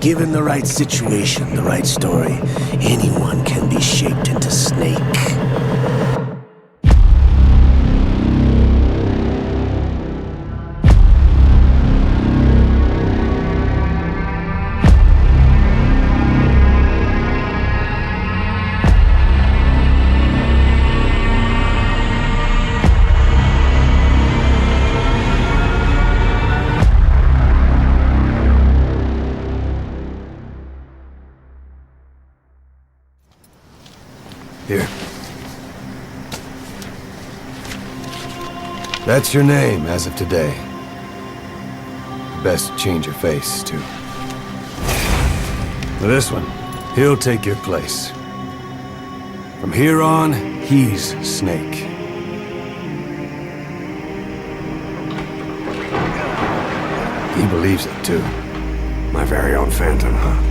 Given the right situation, the right story, anyone can be shaped into Snake. Here. That's your name as of today. Best change your face, too. For this one, he'll take your place. From here on, he's Snake. He believes it, too. My very own Phantom, huh?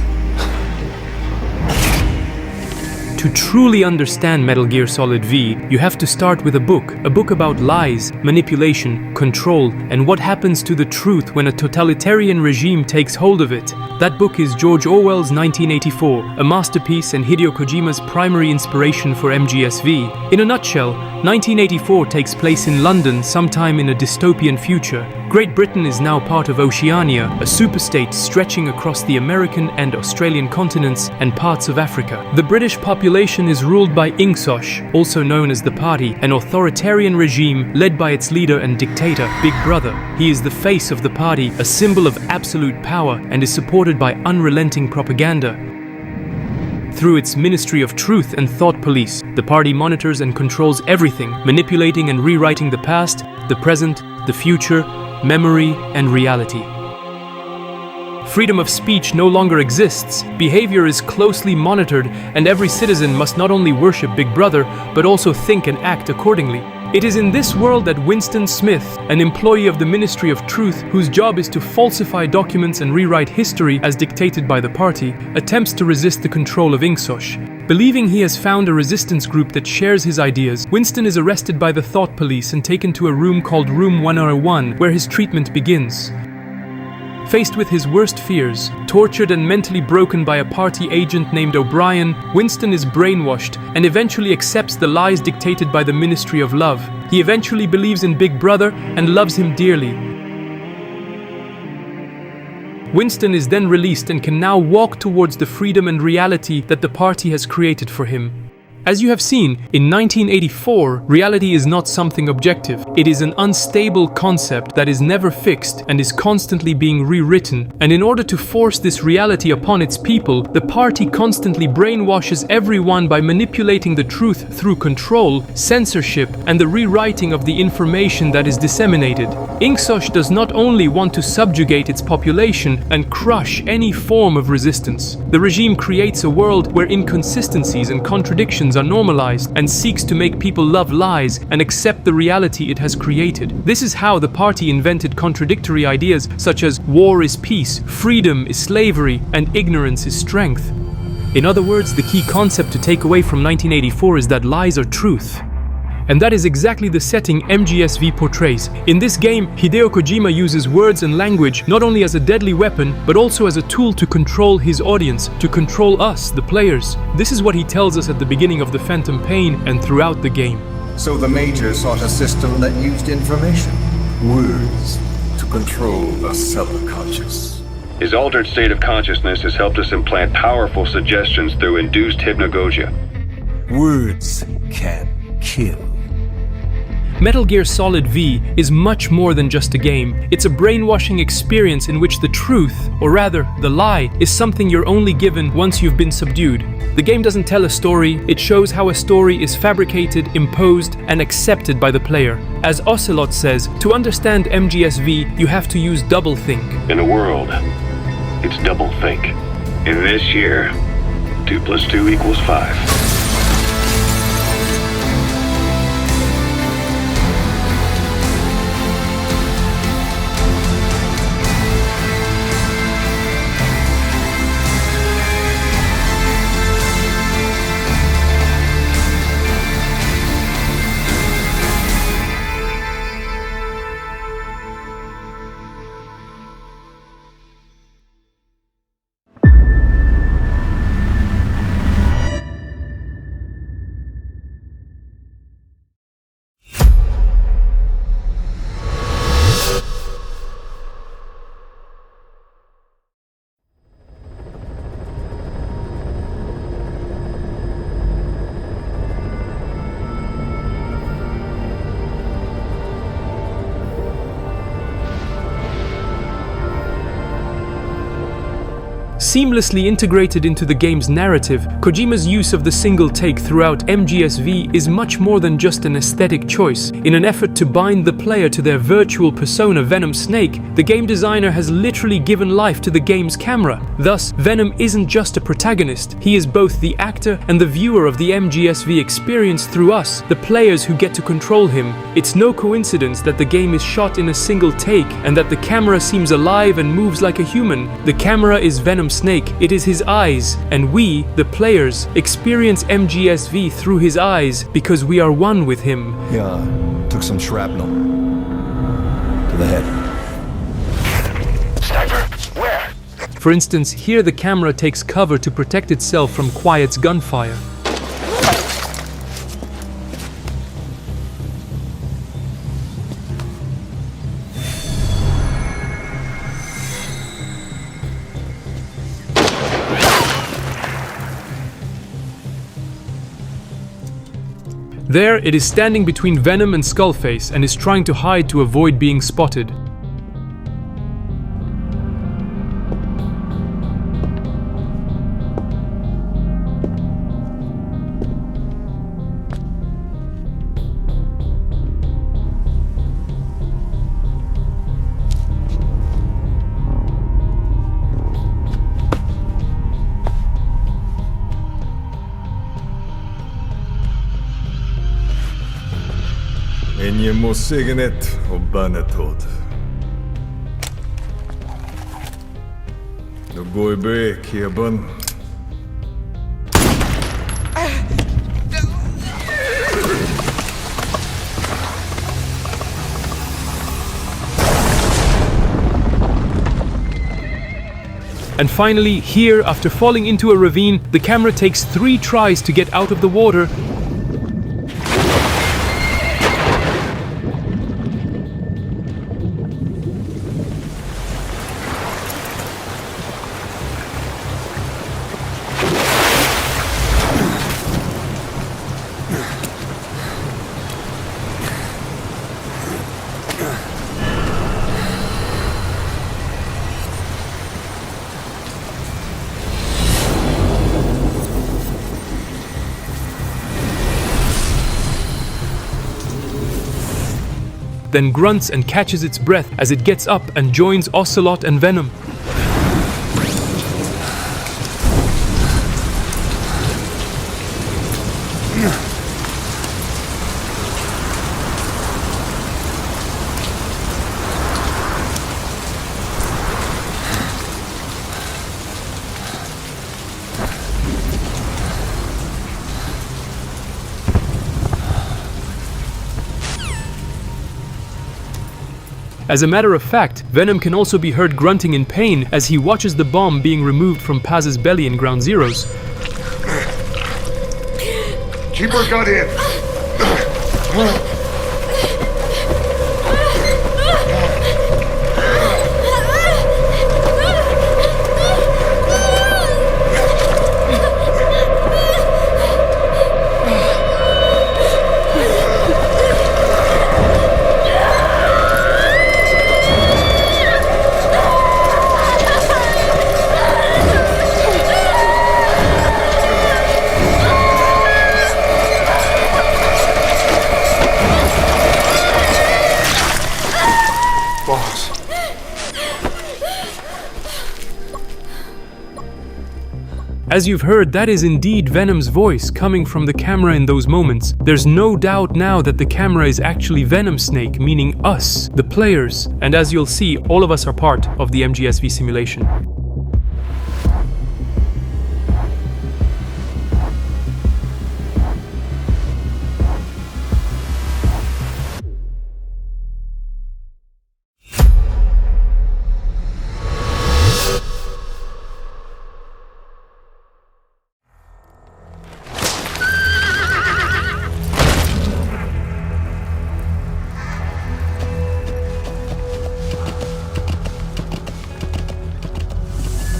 To truly understand Metal Gear Solid V, you have to start with a book about lies, manipulation, control, and what happens to the truth when a totalitarian regime takes hold of it. That book is George Orwell's 1984, a masterpiece and Hideo Kojima's primary inspiration for MGSV. In a nutshell, 1984 takes place in London sometime in a dystopian future. Great Britain is now part of Oceania, a superstate stretching across the American and Australian continents and parts of Africa. The British population is ruled by Ingsosh, also known as the Party, an authoritarian regime led by its leader and dictator, Big Brother. He is the face of the party, a symbol of absolute power, and is supported by unrelenting propaganda. Through its Ministry of Truth and Thought Police, the party monitors and controls everything, manipulating and rewriting the past, the present, the future, memory, and reality. Freedom of speech no longer exists, behavior is closely monitored, and every citizen must not only worship Big Brother, but also think and act accordingly. It is in this world that Winston Smith, an employee of the Ministry of Truth, whose job is to falsify documents and rewrite history as dictated by the party, attempts to resist the control of Ingsosh. Believing he has found a resistance group that shares his ideas, Winston is arrested by the Thought Police and taken to a room called Room 101, where his treatment begins. Faced with his worst fears, tortured and mentally broken by a party agent named O'Brien, Winston is brainwashed and eventually accepts the lies dictated by the Ministry of Love. He eventually believes in Big Brother and loves him dearly. Winston is then released and can now walk towards the freedom and reality that the party has created for him. As you have seen, in 1984, reality is not something objective. It is an unstable concept that is never fixed and is constantly being rewritten. And in order to force this reality upon its people, the party constantly brainwashes everyone by manipulating the truth through control, censorship, and the rewriting of the information that is disseminated. Ingsosh does not only want to subjugate its population and crush any form of resistance. The regime creates a world where inconsistencies and contradictions are normalized and seeks to make people love lies and accept the reality it has created. This is how the party invented contradictory ideas such as war is peace, freedom is slavery, and ignorance is strength. In other words, the key concept to take away from 1984 is that lies are truth. And that is exactly the setting MGSV portrays. In this game, Hideo Kojima uses words and language not only as a deadly weapon, but also as a tool to control his audience, to control us, the players. This is what he tells us at the beginning of the Phantom Pain and throughout the game. So the Major sought a system that used information, words, to control the subconscious. His altered state of consciousness has helped us implant powerful suggestions through induced hypnagogia. Words can kill. Metal Gear Solid V is much more than just a game. It's a brainwashing experience in which the truth, or rather, the lie, is something you're only given once you've been subdued. The game doesn't tell a story, it shows how a story is fabricated, imposed, and accepted by the player. As Ocelot says, to understand MGSV, you have to use doublethink. In a world, it's doublethink. In this year, 2 + 2 = 5. Seamlessly integrated into the game's narrative, Kojima's use of the single take throughout MGSV is much more than just an aesthetic choice. In an effort to bind the player to their virtual persona Venom Snake, the game designer has literally given life to the game's camera. Thus, Venom isn't just a protagonist, he is both the actor and the viewer of the MGSV experience through us, the players who get to control him. It's no coincidence that the game is shot in a single take and that the camera seems alive and moves like a human. The camera is Venom Snake, it is his eyes, and we, the players, experience MGSV through his eyes because we are one with him. Yeah, took some shrapnel to the head. Sniper, where? For instance, here the camera takes cover to protect itself from Quiet's gunfire. There, it is standing between Venom and Skullface and is trying to hide to avoid being spotted. Ingen må signet og banetod. Nu går I bek, Keben. And finally, here, after falling into a ravine, the camera takes 3 tries to get out of the water. Then grunts and catches its breath as it gets up and joins Ocelot and Venom. As a matter of fact, Venom can also be heard grunting in pain as he watches the bomb being removed from Paz's belly in Ground Zeroes. Keeper got in. As you've heard, that is indeed Venom's voice coming from the camera in those moments. There's no doubt now that the camera is actually Venom Snake, meaning us, the players. And as you'll see, all of us are part of the MGSV simulation.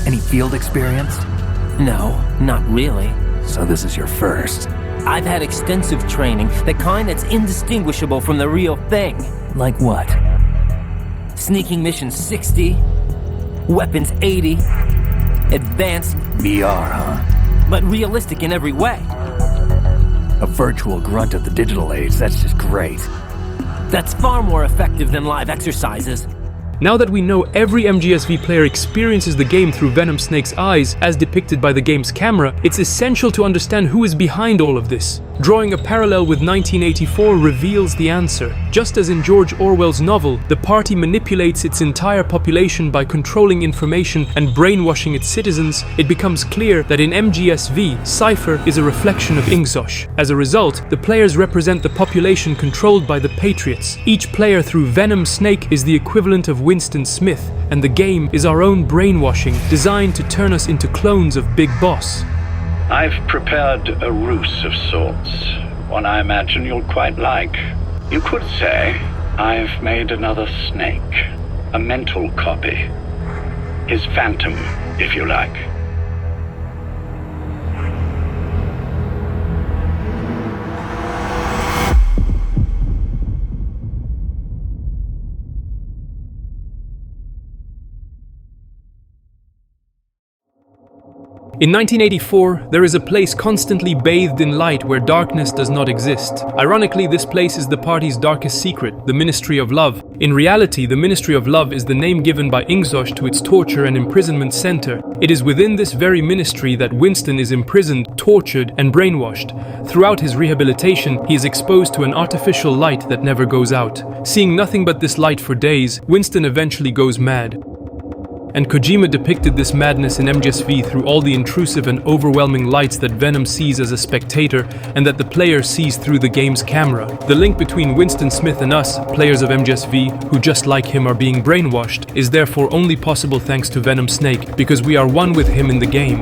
Any field experience? No, not really. So this is your first. I've had extensive training, the kind that's indistinguishable from the real thing. Like what? Sneaking missions 60, weapons 80, Advanced, VR, huh? but realistic in every way. A virtual grunt of the digital age, that's just great. That's far more effective than live exercises. Now that we know every MGSV player experiences the game through Venom Snake's eyes, as depicted by the game's camera, it's essential to understand who is behind all of this. Drawing a parallel with 1984 reveals the answer. Just as in George Orwell's novel, the party manipulates its entire population by controlling information and brainwashing its citizens, it becomes clear that in MGSV, Cypher is a reflection of Ingzosh. As a result, the players represent the population controlled by the Patriots. Each player through Venom Snake is the equivalent of Winston Smith, and the game is our own brainwashing, designed to turn us into clones of Big Boss. I've prepared a ruse of sorts, one I imagine you'll quite like. You could say I've made another Snake, a mental copy. His phantom, if you like. In 1984, there is a place constantly bathed in light where darkness does not exist. Ironically, this place is the party's darkest secret, the Ministry of Love. In reality, the Ministry of Love is the name given by Ingzosh to its torture and imprisonment center. It is within this very ministry that Winston is imprisoned, tortured, and brainwashed. Throughout his rehabilitation, he is exposed to an artificial light that never goes out. Seeing nothing but this light for days, Winston eventually goes mad. And Kojima depicted this madness in MGSV through all the intrusive and overwhelming lights that Venom sees as a spectator and that the player sees through the game's camera. The link between Winston Smith and us, players of MGSV, who just like him are being brainwashed, is therefore only possible thanks to Venom Snake, because we are one with him in the game.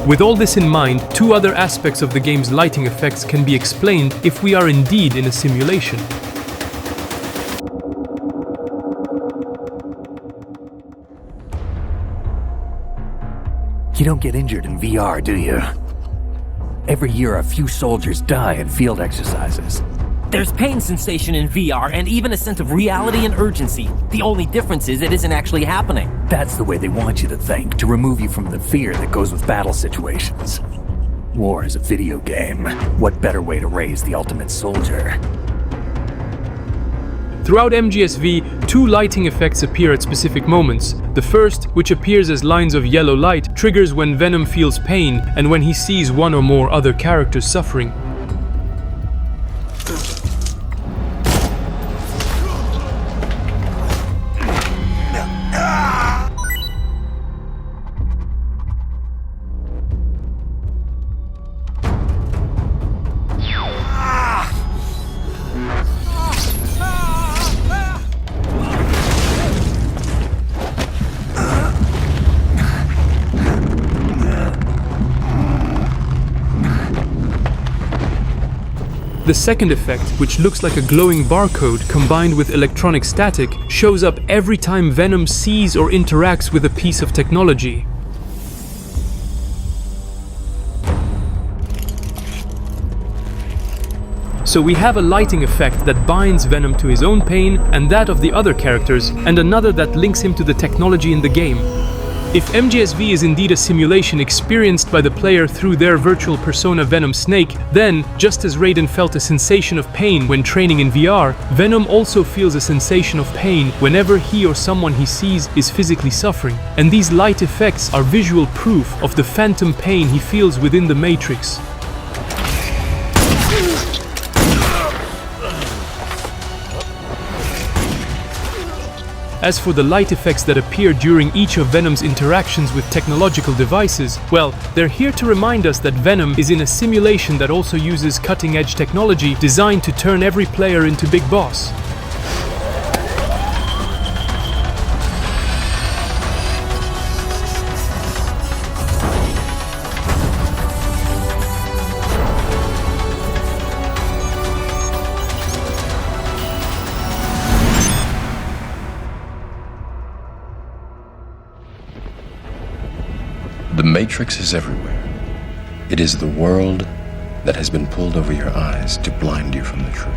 With all this in mind, two other aspects of the game's lighting effects can be explained if we are indeed in a simulation. You don't get injured in VR, do you? Every year a few soldiers die in field exercises. There's pain sensation in VR and even a sense of reality and urgency. The only difference is it isn't actually happening. That's the way they want you to think, to remove you from the fear that goes with battle situations. War is a video game. What better way to raise the ultimate soldier? Throughout MGSV, two lighting effects appear at specific moments. The first, which appears as lines of yellow light, triggers when Venom feels pain and when he sees one or more other characters suffering. The second effect, which looks like a glowing barcode combined with electronic static, shows up every time Venom sees or interacts with a piece of technology. So we have a lighting effect that binds Venom to his own pain and that of the other characters, and another that links him to the technology in the game. If MGSV is indeed a simulation experienced by the player through their virtual persona Venom Snake, then, just as Raiden felt a sensation of pain when training in VR, Venom also feels a sensation of pain whenever he or someone he sees is physically suffering. And these light effects are visual proof of the phantom pain he feels within the Matrix. As for the light effects that appear during each of Venom's interactions with technological devices, well, they're here to remind us that Venom is in a simulation that also uses cutting-edge technology designed to turn every player into Big Boss. The Matrix is everywhere. It is the world that has been pulled over your eyes to blind you from the truth.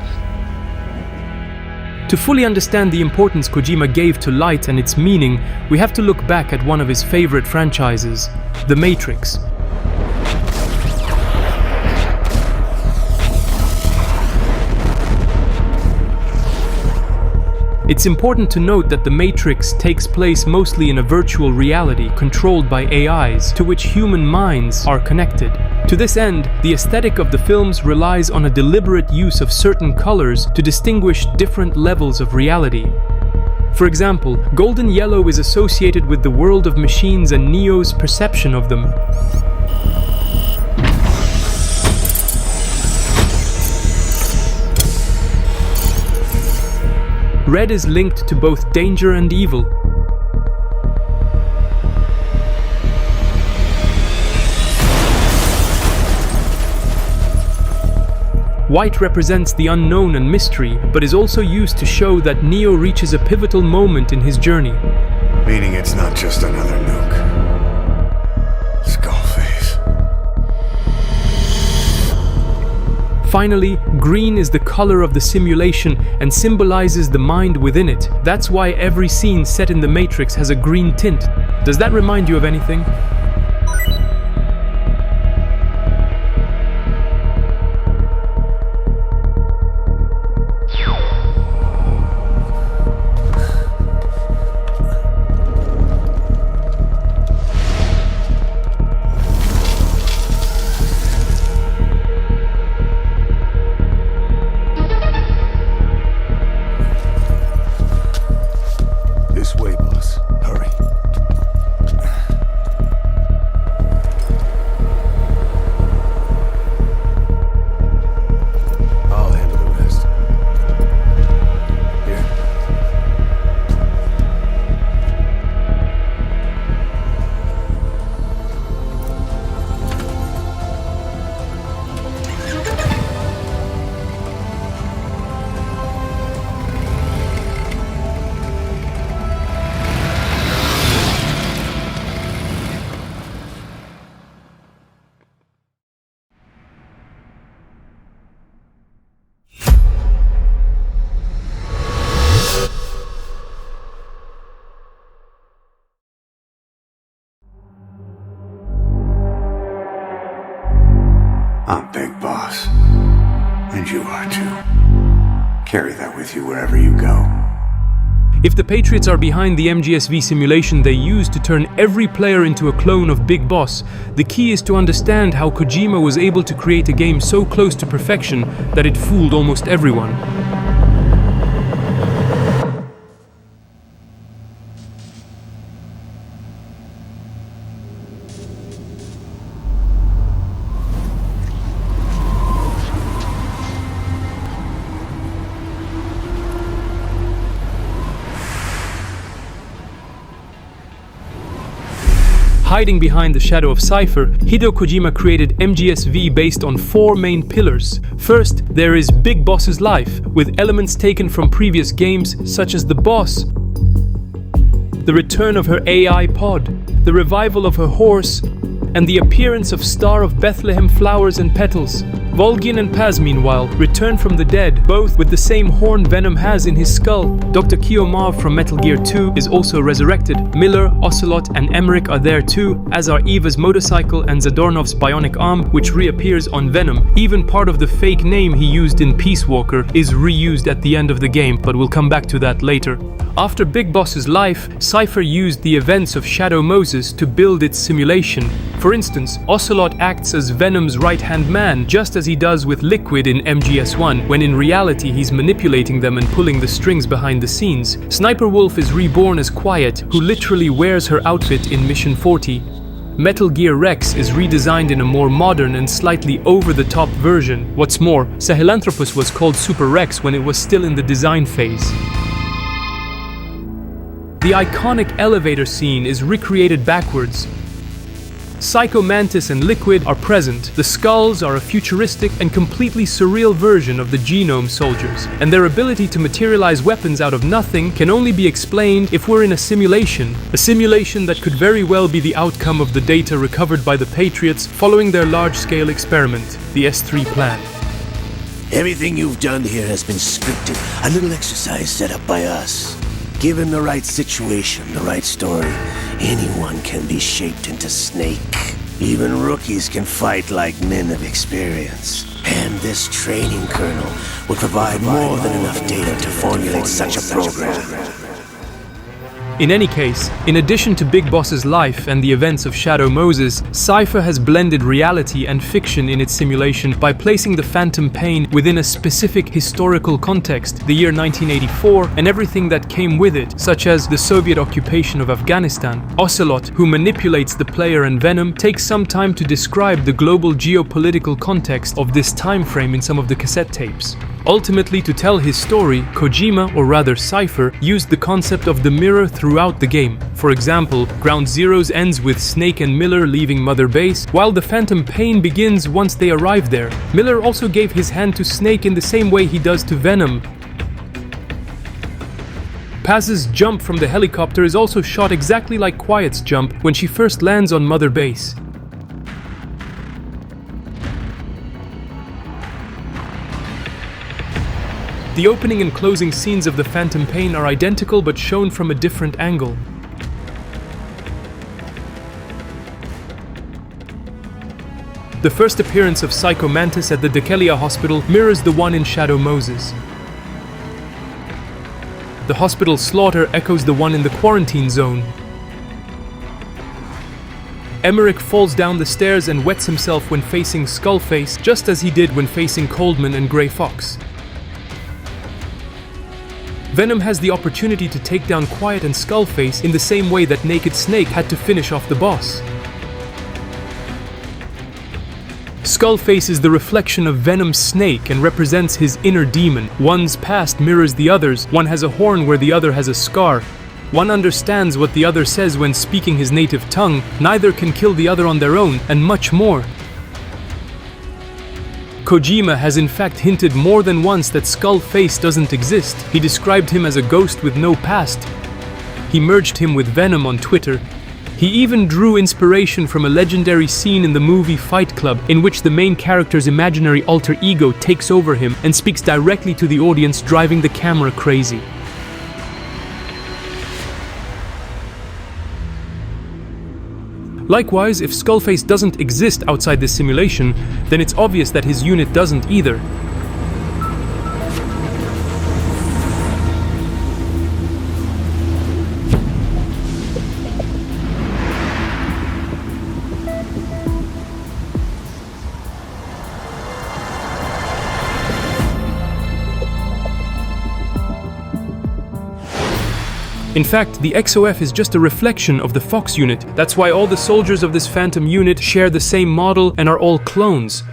To fully understand the importance Kojima gave to light and its meaning, we have to look back at one of his favorite franchises, The Matrix. It's important to note that The Matrix takes place mostly in a virtual reality controlled by AIs, to which human minds are connected. To this end, the aesthetic of the films relies on a deliberate use of certain colors to distinguish different levels of reality. For example, golden yellow is associated with the world of machines and Neo's perception of them. Red is linked to both danger and evil. White represents the unknown and mystery, but is also used to show that Neo reaches a pivotal moment in his journey. Meaning it's not just another nuke. Skullface. Finally, green is the color of the simulation and symbolizes the mind within it. That's why every scene set in The Matrix has a green tint. Does that remind you of anything? This way, boss. Hurry. I'll handle the rest. Here. I'm Big Boss. And you are too. Carry that with you wherever you go. If the Patriots are behind the MGSV simulation they use to turn every player into a clone of Big Boss, the key is to understand how Kojima was able to create a game so close to perfection that it fooled almost everyone. Hiding behind the shadow of Cypher, Hideo Kojima created MGSV based on 4 main pillars. First, there is Big Boss's life, with elements taken from previous games such as the boss, the return of her AI pod, the revival of her horse, and the appearance of Star of Bethlehem flowers and petals. Volgin and Paz, meanwhile, return from the dead, both with the same horn Venom has in his skull. Dr. Kiyomar from Metal Gear 2 is also resurrected. Miller, Ocelot, and Emmerich are there too, as are Eva's motorcycle and Zadornov's bionic arm, which reappears on Venom. Even part of the fake name he used in Peace Walker is reused at the end of the game, but we'll come back to that later. After Big Boss's life, Cypher used the events of Shadow Moses to build its simulation. For instance, Ocelot acts as Venom's right-hand man, just as he does with Liquid in MGS1, when in reality he's manipulating them and pulling the strings behind the scenes. Sniper Wolf is reborn as Quiet, who literally wears her outfit in Mission 40. Metal Gear Rex is redesigned in a more modern and slightly over-the-top version. What's more, Sahelanthropus was called Super Rex when it was still in the design phase. The iconic elevator scene is recreated backwards. Psycho Mantis and Liquid are present. The skulls are a futuristic and completely surreal version of the Genome Soldiers, and their ability to materialize weapons out of nothing can only be explained if we're in a simulation that could very well be the outcome of the data recovered by the Patriots following their large-scale experiment, the S3 plan. Everything you've done here has been scripted, a little exercise set up by us. Given the right situation, the right story, anyone can be shaped into Snake. Even rookies can fight like men of experience. And this training kernel would provide more than enough data to formulate such a program. In any case, in addition to Big Boss's life and the events of Shadow Moses, Cypher has blended reality and fiction in its simulation by placing the phantom pain within a specific historical context, the year 1984, and everything that came with it, such as the Soviet occupation of Afghanistan. Ocelot, who manipulates the player and Venom, takes some time to describe the global geopolitical context of this time frame in some of the cassette tapes. Ultimately, to tell his story, Kojima, or rather Cypher, used the concept of the mirror throughout the game. For example, Ground Zeroes ends with Snake and Miller leaving Mother Base, while the phantom pain begins once they arrive there. Miller also gave his hand to Snake in the same way he does to Venom. Paz's jump from the helicopter is also shot exactly like Quiet's jump when she first lands on Mother Base. The opening and closing scenes of the Phantom Pain are identical but shown from a different angle. The first appearance of Psycho Mantis at the Dekelia Hospital mirrors the one in Shadow Moses. The hospital slaughter echoes the one in the quarantine zone. Emmerich falls down the stairs and wets himself when facing Skullface, just as he did when facing Coldman and Grey Fox. Venom has the opportunity to take down Quiet and Skullface in the same way that Naked Snake had to finish off the boss. Skullface is the reflection of Venom's snake and represents his inner demon. One's past mirrors the other's, one has a horn where the other has a scar. One understands what the other says when speaking his native tongue, neither can kill the other on their own, and much more. Kojima has in fact hinted more than once that Skullface doesn't exist. He described him as a ghost with no past. He merged him with Venom on Twitter. He even drew inspiration from a legendary scene in the movie Fight Club, in which the main character's imaginary alter ego takes over him and speaks directly to the audience, driving the camera crazy. Likewise, if Skullface doesn't exist outside this simulation, then it's obvious that his unit doesn't either. In fact, the XOF is just a reflection of the Fox unit. That's why all the soldiers of this Phantom unit share the same model and are all clones.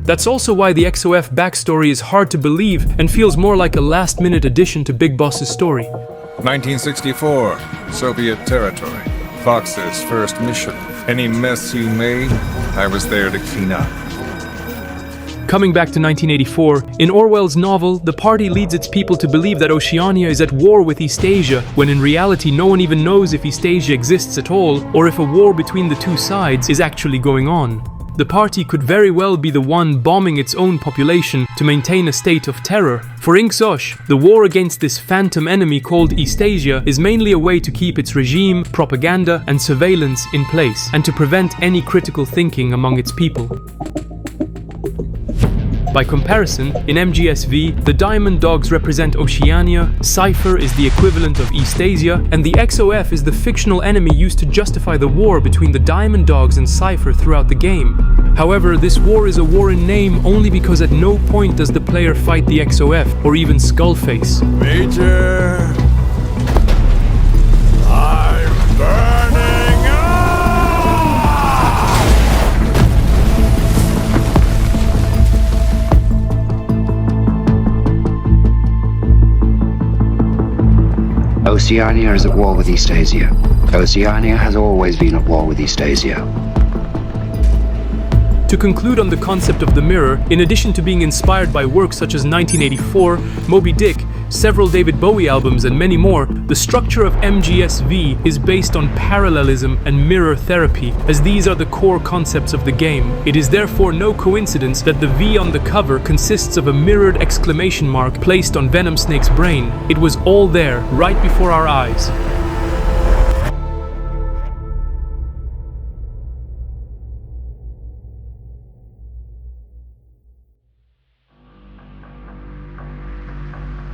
That's also why the XOF backstory is hard to believe and feels more like a last-minute addition to Big Boss's story. 1964, Soviet territory. Fox's first mission. Any mess you made, I was there to clean up. Coming back to 1984, in Orwell's novel, the party leads its people to believe that Oceania is at war with Eastasia, when in reality no one even knows if Eastasia exists at all, or if a war between the two sides is actually going on. The party could very well be the one bombing its own population to maintain a state of terror. For Inkzosh, the war against this phantom enemy called Eastasia is mainly a way to keep its regime, propaganda, and surveillance in place, and to prevent any critical thinking among its people. By comparison, in MGSV, the Diamond Dogs represent Oceania, Cypher is the equivalent of Eastasia, and the XOF is the fictional enemy used to justify the war between the Diamond Dogs and Cypher throughout the game. However, this war is a war in name only because at no point does the player fight the XOF, or even Skullface. Major, I'm burning up! Oceania is at war with Eastasia. Oceania has always been at war with Eastasia. To conclude on the concept of the mirror, in addition to being inspired by works such as 1984, Moby Dick, several David Bowie albums, and many more, the structure of MGSV is based on parallelism and mirror therapy, as these are the core concepts of the game. It is therefore no coincidence that the V on the cover consists of a mirrored exclamation mark placed on Venom Snake's brain. It was all there, right before our eyes.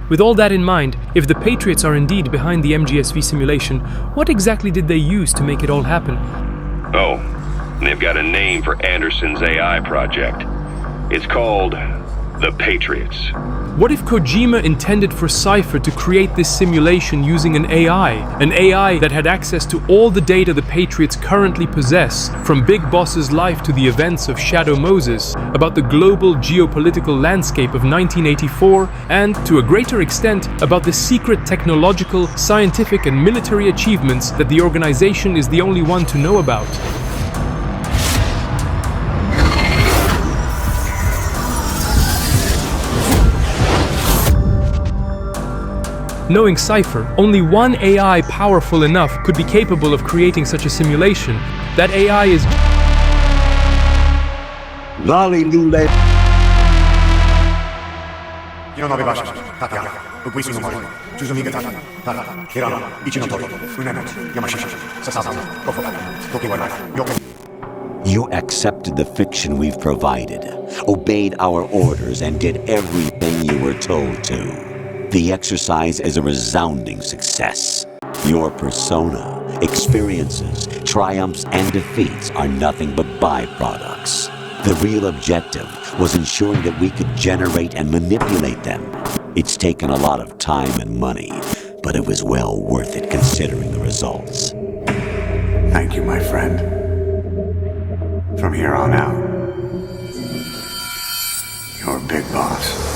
With all that in mind, if the Patriots are indeed behind the MGSV simulation, what exactly did they use to make it all happen? Oh, they've got a name for Anderson's AI project. It's called the Patriots. What if Kojima intended for Cypher to create this simulation using an AI that had access to all the data the Patriots currently possess, from Big Boss's life to the events of Shadow Moses, about the global geopolitical landscape of 1984, and, to a greater extent, about the secret technological, scientific and military achievements that the organization is the only one to know about? Knowing Cypher, only one AI powerful enough could be capable of creating such a simulation. That AI is... You accepted the fiction we've provided, obeyed our orders, and did everything you were told to. The exercise is a resounding success. Your persona, experiences, triumphs, and defeats are nothing but byproducts. The real objective was ensuring that we could generate and manipulate them. It's taken a lot of time and money, but it was well worth it considering the results. Thank you, my friend. From here on out, you're Big Boss.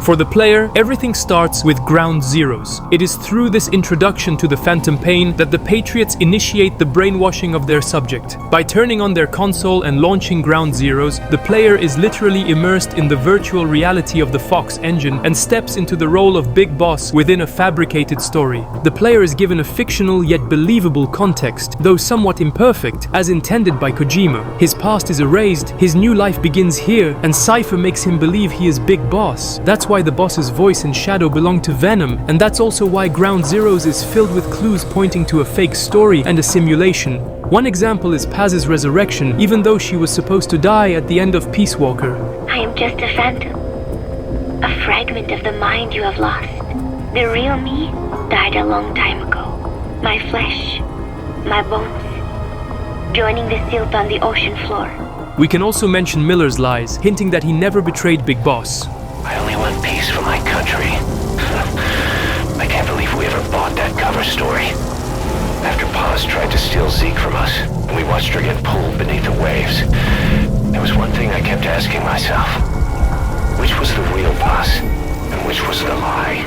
For the player, everything starts with ground zeros. It is through this introduction to the phantom pain that the Patriots initiate the brainwashing of their subject. By turning on their console and launching ground zeros, the player is literally immersed in the virtual reality of the Fox engine and steps into the role of Big Boss within a fabricated story. The player is given a fictional yet believable context, though somewhat imperfect, as intended by Kojima. His past is erased, his new life begins here, and Cypher makes him believe he is Big Boss. That's why the boss's voice and shadow belong to Venom, and that's also why Ground Zeroes is filled with clues pointing to a fake story and a simulation. One example is Paz's resurrection, even though she was supposed to die at the end of Peace Walker. I am just a phantom, a fragment of the mind you have lost. The real me died a long time ago. My flesh, my bones, joining the silt on the ocean floor. We can also mention Miller's lies, hinting that he never betrayed Big Boss. I only want peace for my country. I can't believe we ever bought that cover story. After Paz tried to steal Zeke from us, and we watched her get pulled beneath the waves, there was one thing I kept asking myself. Which was the real Paz, and which was the lie?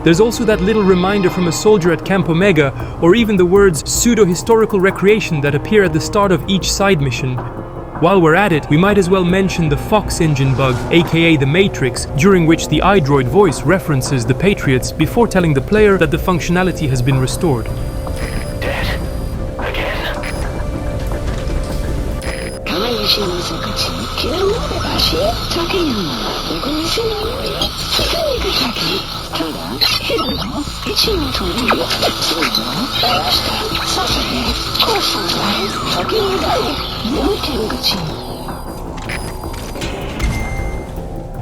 There's also that little reminder from a soldier at Camp Omega, or even the words pseudo-historical recreation that appear at the start of each side mission. While we're at it, we might as well mention the Fox engine bug, aka the Matrix, during which the iDroid voice references the Patriots before telling the player that the functionality has been restored. Dead? Again?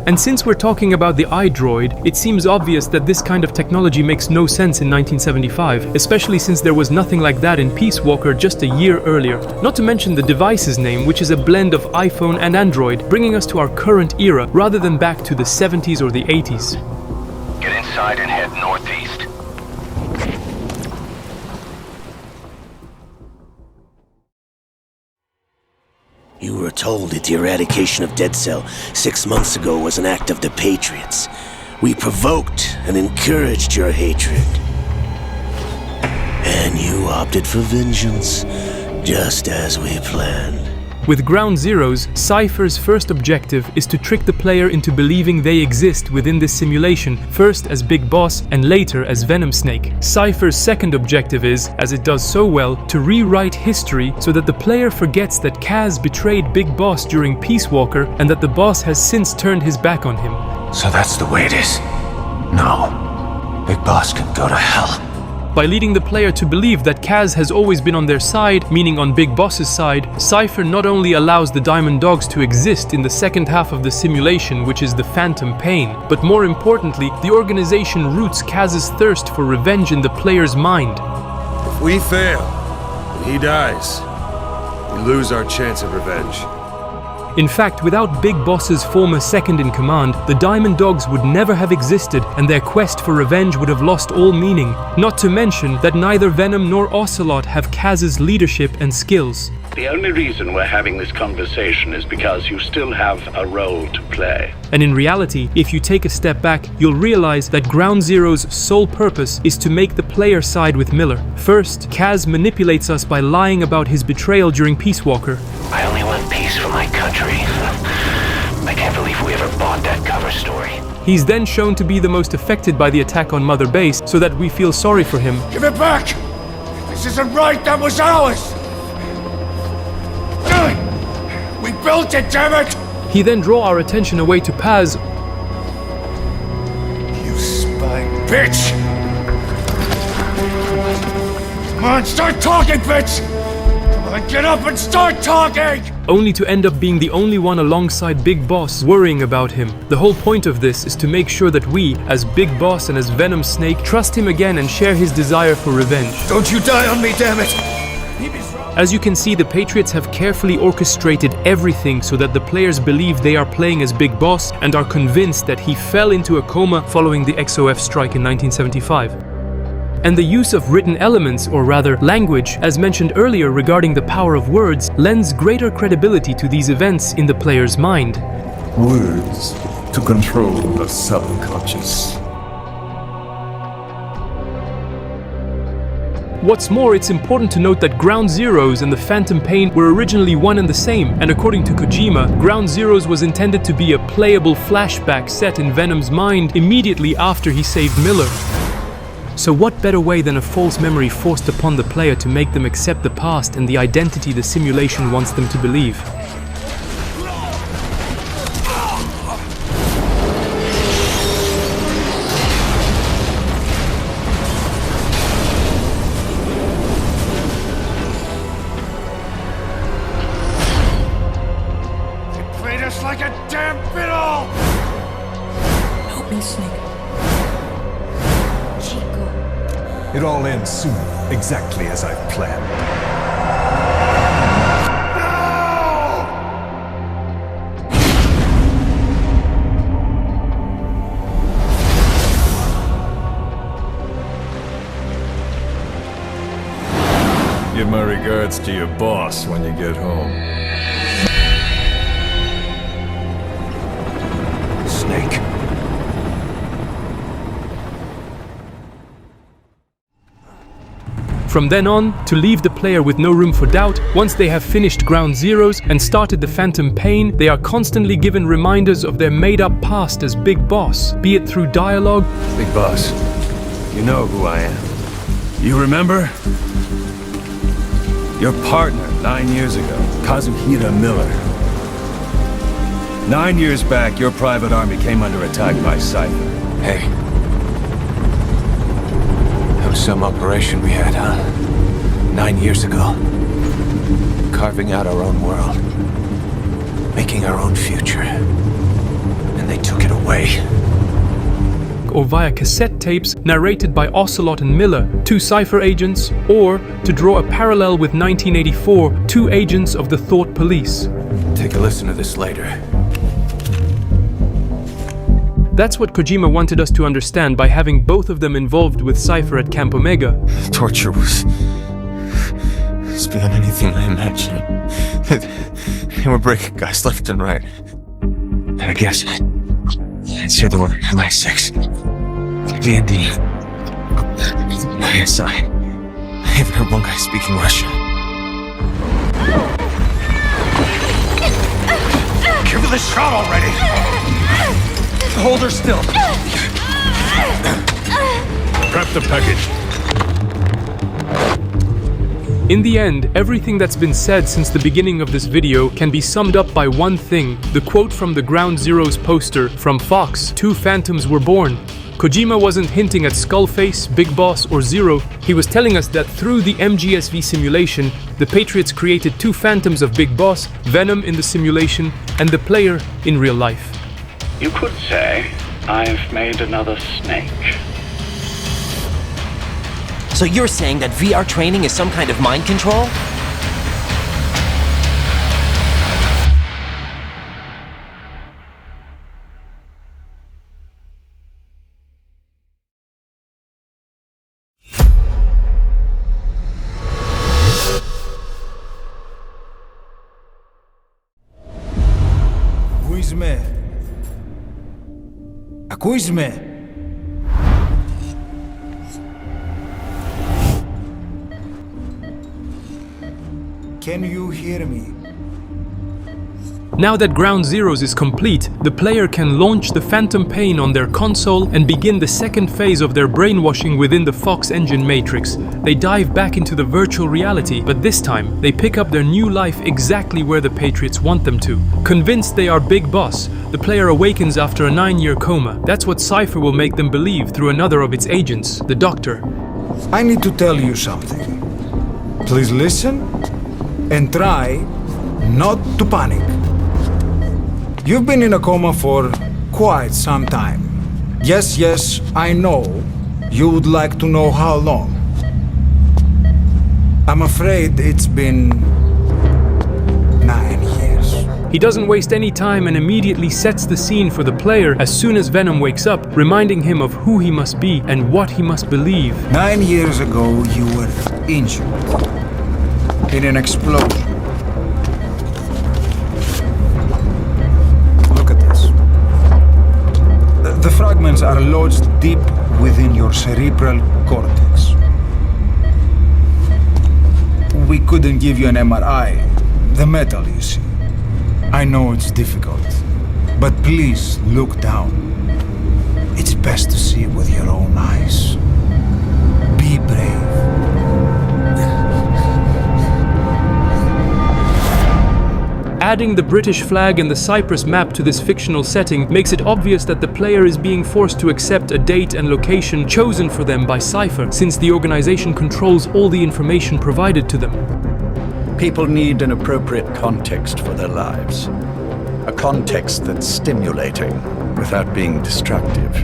And since we're talking about the iDroid, it seems obvious that this kind of technology makes no sense in 1975, especially since there was nothing like that in Peace Walker just a year earlier. Not to mention the device's name, which is a blend of iPhone and Android, bringing us to our current era rather than back to the 70s or the 80s. Get inside and head northeast. You were told that the eradication of Dead Cell 6 months ago was an act of the Patriots. We provoked and encouraged your hatred. And you opted for vengeance, just as we planned. With Ground Zeroes, Cypher's first objective is to trick the player into believing they exist within this simulation, first as Big Boss and later as Venom Snake. Cypher's second objective is, as it does so well, to rewrite history so that the player forgets that Kaz betrayed Big Boss during Peace Walker and that the boss has since turned his back on him. So that's the way it is. No. Big Boss can go to hell. By leading the player to believe that Kaz has always been on their side, meaning on Big Boss's side, Cypher not only allows the Diamond Dogs to exist in the second half of the simulation, which is the Phantom Pain, but more importantly, the organization roots Kaz's thirst for revenge in the player's mind. If we fail, and he dies, we lose our chance of revenge. In fact, without Big Boss's former second-in-command, the Diamond Dogs would never have existed and their quest for revenge would have lost all meaning. Not to mention that neither Venom nor Ocelot have Kaz's leadership and skills. The only reason we're having this conversation is because you still have a role to play. And in reality, if you take a step back, you'll realize that Ground Zero's sole purpose is to make the player side with Miller. First, Kaz manipulates us by lying about his betrayal during Peace Walker. I only want peace for my country. I can't believe we ever bought that cover story. He's then shown to be the most affected by the attack on Mother Base, so that we feel sorry for him. Give it back! This isn't right, that was ours! We built it, damn it! He then draw our attention away to Paz. You spying bitch! Come on, start talking, bitch! Come on, get up and start talking! Only to end up being the only one alongside Big Boss worrying about him. The whole point of this is to make sure that we, as Big Boss and as Venom Snake, trust him again and share his desire for revenge. Don't you die on me, damn it! As you can see, the Patriots have carefully orchestrated everything so that the players believe they are playing as Big Boss and are convinced that he fell into a coma following the XOF strike in 1975. And the use of written elements, or rather language, as mentioned earlier regarding the power of words, lends greater credibility to these events in the player's mind. Words to control the subconscious. What's more, it's important to note that Ground Zeroes and the Phantom Pain were originally one and the same, and according to Kojima, Ground Zeroes was intended to be a playable flashback set in Venom's mind immediately after he saved Miller. So what better way than a false memory forced upon the player to make them accept the past and the identity the simulation wants them to believe? Like a damn fiddle! Help me, Snake. Chico. It all ends soon, exactly as I've planned. Give my regards to your boss when you get home. Snake. From then on, to leave the player with no room for doubt, once they have finished Ground Zeroes and started the Phantom Pain, they are constantly given reminders of their made-up past as Big Boss, be it through dialogue. Big Boss, you know who I am. You remember? Your partner 9 years ago, Kazuhira Miller. 9 years back, your private army came under attack by Cypher. Hey. That was some operation we had, huh? 9 years ago. Carving out our own world. Making our own future. And and they took it away. Or via cassette tapes narrated by Ocelot and Miller, two Cypher agents, or to draw a parallel with 1984, two agents of the Thought Police. Take a listen to this later. That's what Kojima wanted us to understand by having both of them involved with Cypher at Camp Omega. Torture was beyond anything I imagined. They were breaking guys left and right. I guess I'd say the word MI6, D&D, ISI. I even heard one guy speaking Russian. Give her the shot already! Hold her still. Prep the package. In the end, everything that's been said since the beginning of this video can be summed up by one thing, the quote from the Ground Zeroes poster from Fox, "Two phantoms were born." Kojima wasn't hinting at Skullface, Big Boss, or Zero. He was telling us that through the MGSV simulation, the Patriots created two phantoms of Big Boss, Venom in the simulation, and the player in real life. You could say, I've made another snake. So you're saying that VR training is some kind of mind control? Kuzme. Can you hear me? Now that Ground Zeroes is complete, the player can launch the Phantom Pain on their console and begin the second phase of their brainwashing within the Fox engine matrix. They dive back into the virtual reality, but this time, they pick up their new life exactly where the Patriots want them to. Convinced they are Big Boss, the player awakens after a 9-year coma. That's what Cypher will make them believe through another of its agents, the Doctor. I need to tell you something. Please listen and try not to panic. You've been in a coma for quite some time. Yes, I know. You would like to know how long. I'm afraid it's been 9 years. He doesn't waste any time and immediately sets the scene for the player as soon as Venom wakes up, reminding him of who he must be and what he must believe. 9 years ago, you were injured in an explosion. The fragments are lodged deep within your cerebral cortex. We couldn't give you an MRI. The metal, you see. I know it's difficult, but please look down. It's best to see with your own eyes. Be brave. Adding the British flag and the Cyprus map to this fictional setting makes it obvious that the player is being forced to accept a date and location chosen for them by Cypher, since the organization controls all the information provided to them. People need an appropriate context for their lives. A context that's stimulating without being destructive.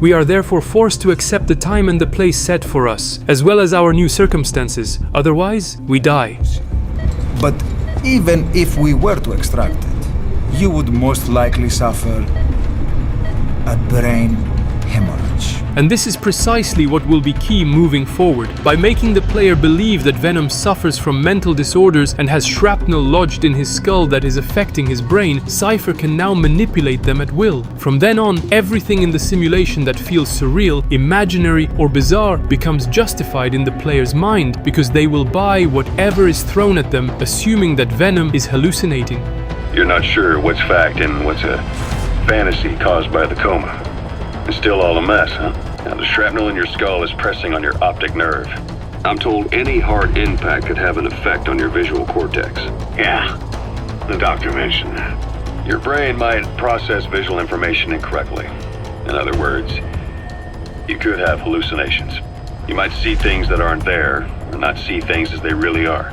We are therefore forced to accept the time and the place set for us, as well as our new circumstances. Otherwise, we die. But even if we were to extract it, you would most likely suffer a brain hemorrhage. And this is precisely what will be key moving forward. By making the player believe that Venom suffers from mental disorders and has shrapnel lodged in his skull that is affecting his brain, Cypher can now manipulate them at will. From then on, everything in the simulation that feels surreal, imaginary, or bizarre becomes justified in the player's mind, because they will buy whatever is thrown at them, assuming that Venom is hallucinating. You're not sure what's fact and what's a fantasy caused by the coma. It's still all a mess, huh? Now the shrapnel in your skull is pressing on your optic nerve. I'm told any hard impact could have an effect on your visual cortex. Yeah, the doctor mentioned that. Your brain might process visual information incorrectly. In other words, you could have hallucinations. You might see things that aren't there, or not see things as they really are.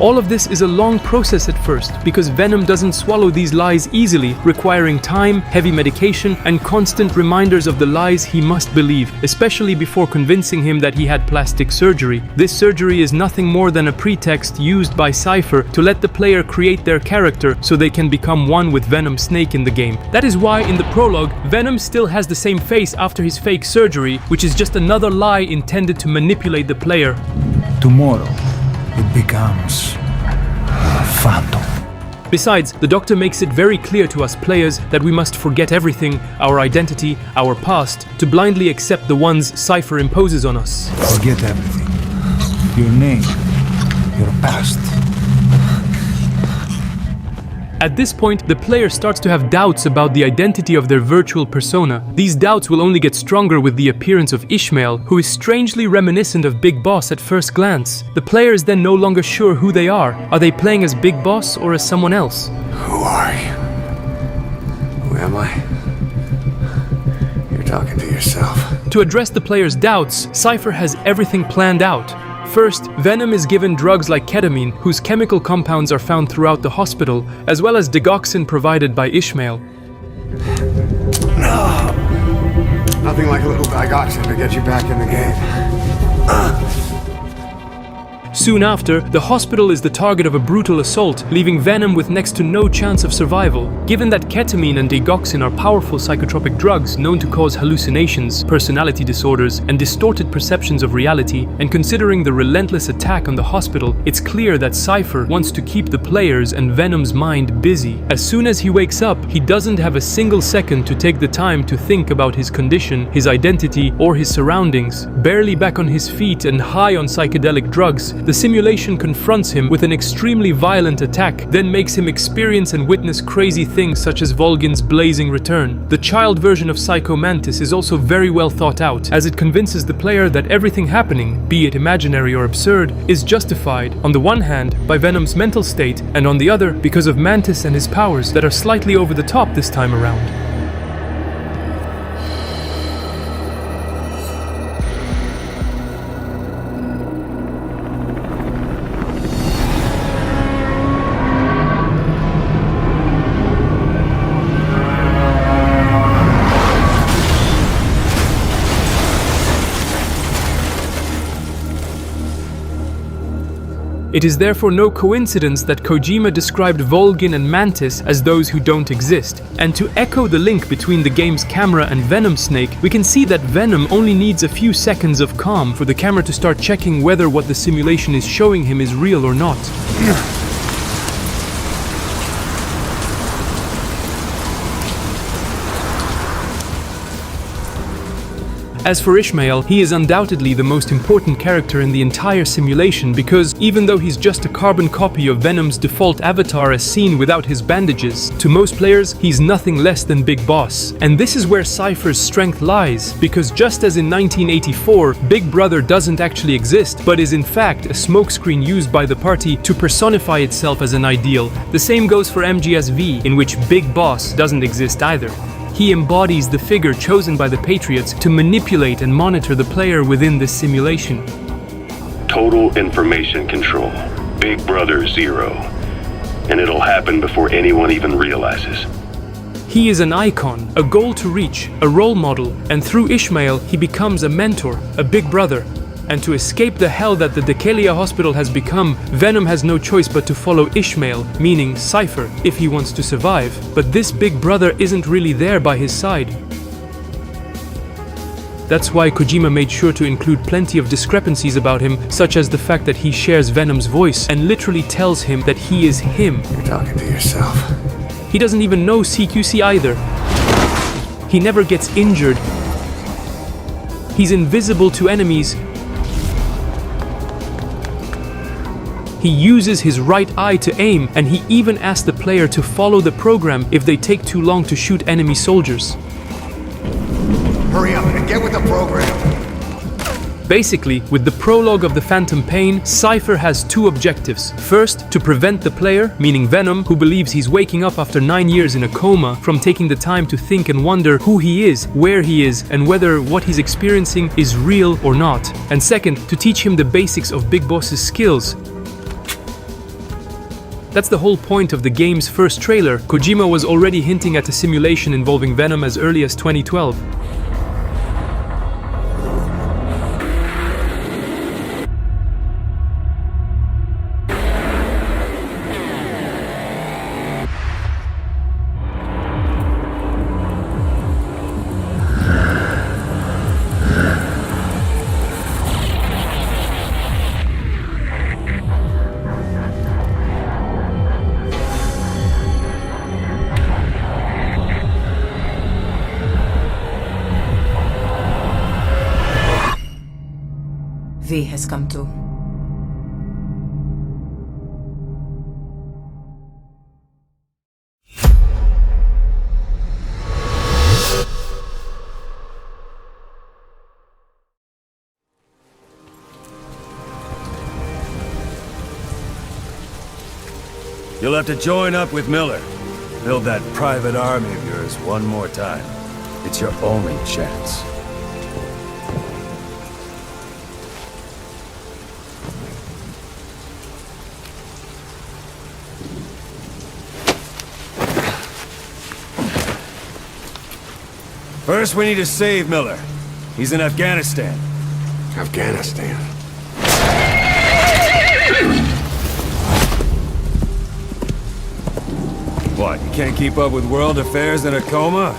All of this is a long process at first, because Venom doesn't swallow these lies easily, requiring time, heavy medication, and constant reminders of the lies he must believe, especially before convincing him that he had plastic surgery. This surgery is nothing more than a pretext used by Cypher to let the player create their character so they can become one with Venom Snake in the game. That is why in the prologue, Venom still has the same face after his fake surgery, which is just another lie intended to manipulate the player. Tomorrow, it becomes Phantom. Besides, the Doctor makes it very clear to us players that we must forget everything, our identity, our past, to blindly accept the ones Cypher imposes on us. Forget everything. Your name, your past. At this point, the player starts to have doubts about the identity of their virtual persona. These doubts will only get stronger with the appearance of Ishmael, who is strangely reminiscent of Big Boss at first glance. The player is then no longer sure who they are. Are they playing as Big Boss or as someone else? Who are you? Who am I? You're talking to yourself. To address the player's doubts, Cypher has everything planned out. First, Venom is given drugs like ketamine, whose chemical compounds are found throughout the hospital, as well as digoxin provided by Ishmael. Nothing like a little digoxin to get you back in the game. Soon after, the hospital is the target of a brutal assault, leaving Venom with next to no chance of survival. Given that ketamine and digoxin are powerful psychotropic drugs known to cause hallucinations, personality disorders, and distorted perceptions of reality, and considering the relentless attack on the hospital, it's clear that Cypher wants to keep the players and Venom's mind busy. As soon as he wakes up, he doesn't have a single second to take the time to think about his condition, his identity, or his surroundings. Barely back on his feet and high on psychedelic drugs, the simulation confronts him with an extremely violent attack, then makes him experience and witness crazy things such as Volgin's blazing return. The child version of Psycho Mantis is also very well thought out, as it convinces the player that everything happening, be it imaginary or absurd, is justified, on the one hand, by Venom's mental state, and on the other, because of Mantis and his powers that are slightly over the top this time around. It is therefore no coincidence that Kojima described Volgin and Mantis as those who don't exist. And to echo the link between the game's camera and Venom Snake, we can see that Venom only needs a few seconds of calm for the camera to start checking whether what the simulation is showing him is real or not. As for Ishmael, he is undoubtedly the most important character in the entire simulation because, even though he's just a carbon copy of Venom's default avatar as seen without his bandages, to most players, he's nothing less than Big Boss. And this is where Cypher's strength lies, because just as in 1984, Big Brother doesn't actually exist, but is in fact a smokescreen used by the party to personify itself as an ideal, the same goes for MGSV, in which Big Boss doesn't exist either. He embodies the figure chosen by the Patriots to manipulate and monitor the player within this simulation. Total information control. Big Brother Zero. And it'll happen before anyone even realizes. He is an icon, a goal to reach, a role model, and through Ishmael he becomes a mentor, a big brother. And to escape the hell that the Dhekelia hospital has become, Venom has no choice but to follow Ishmael, meaning Cypher, if he wants to survive. But this big brother isn't really there by his side. That's why Kojima made sure to include plenty of discrepancies about him, such as the fact that he shares Venom's voice and literally tells him that he is him. You're talking to yourself. He doesn't even know CQC either. He never gets injured. He's invisible to enemies. He uses his right eye to aim, and he even asks the player to follow the program if they take too long to shoot enemy soldiers. Hurry up and get with the program. Basically, with the prologue of the Phantom Pain, Cypher has two objectives. First, to prevent the player, meaning Venom, who believes he's waking up after 9 years in a coma, from taking the time to think and wonder who he is, where he is, and whether what he's experiencing is real or not. And second, to teach him the basics of Big Boss's skills. That's the whole point of the game's first trailer. Kojima was already hinting at a simulation involving Venom as early as 2012. V has come too. You'll have to join up with Miller. Build that private army of yours one more time. It's your only chance. First, we need to save Miller. He's in Afghanistan. Afghanistan? What, you can't keep up with world affairs in a coma?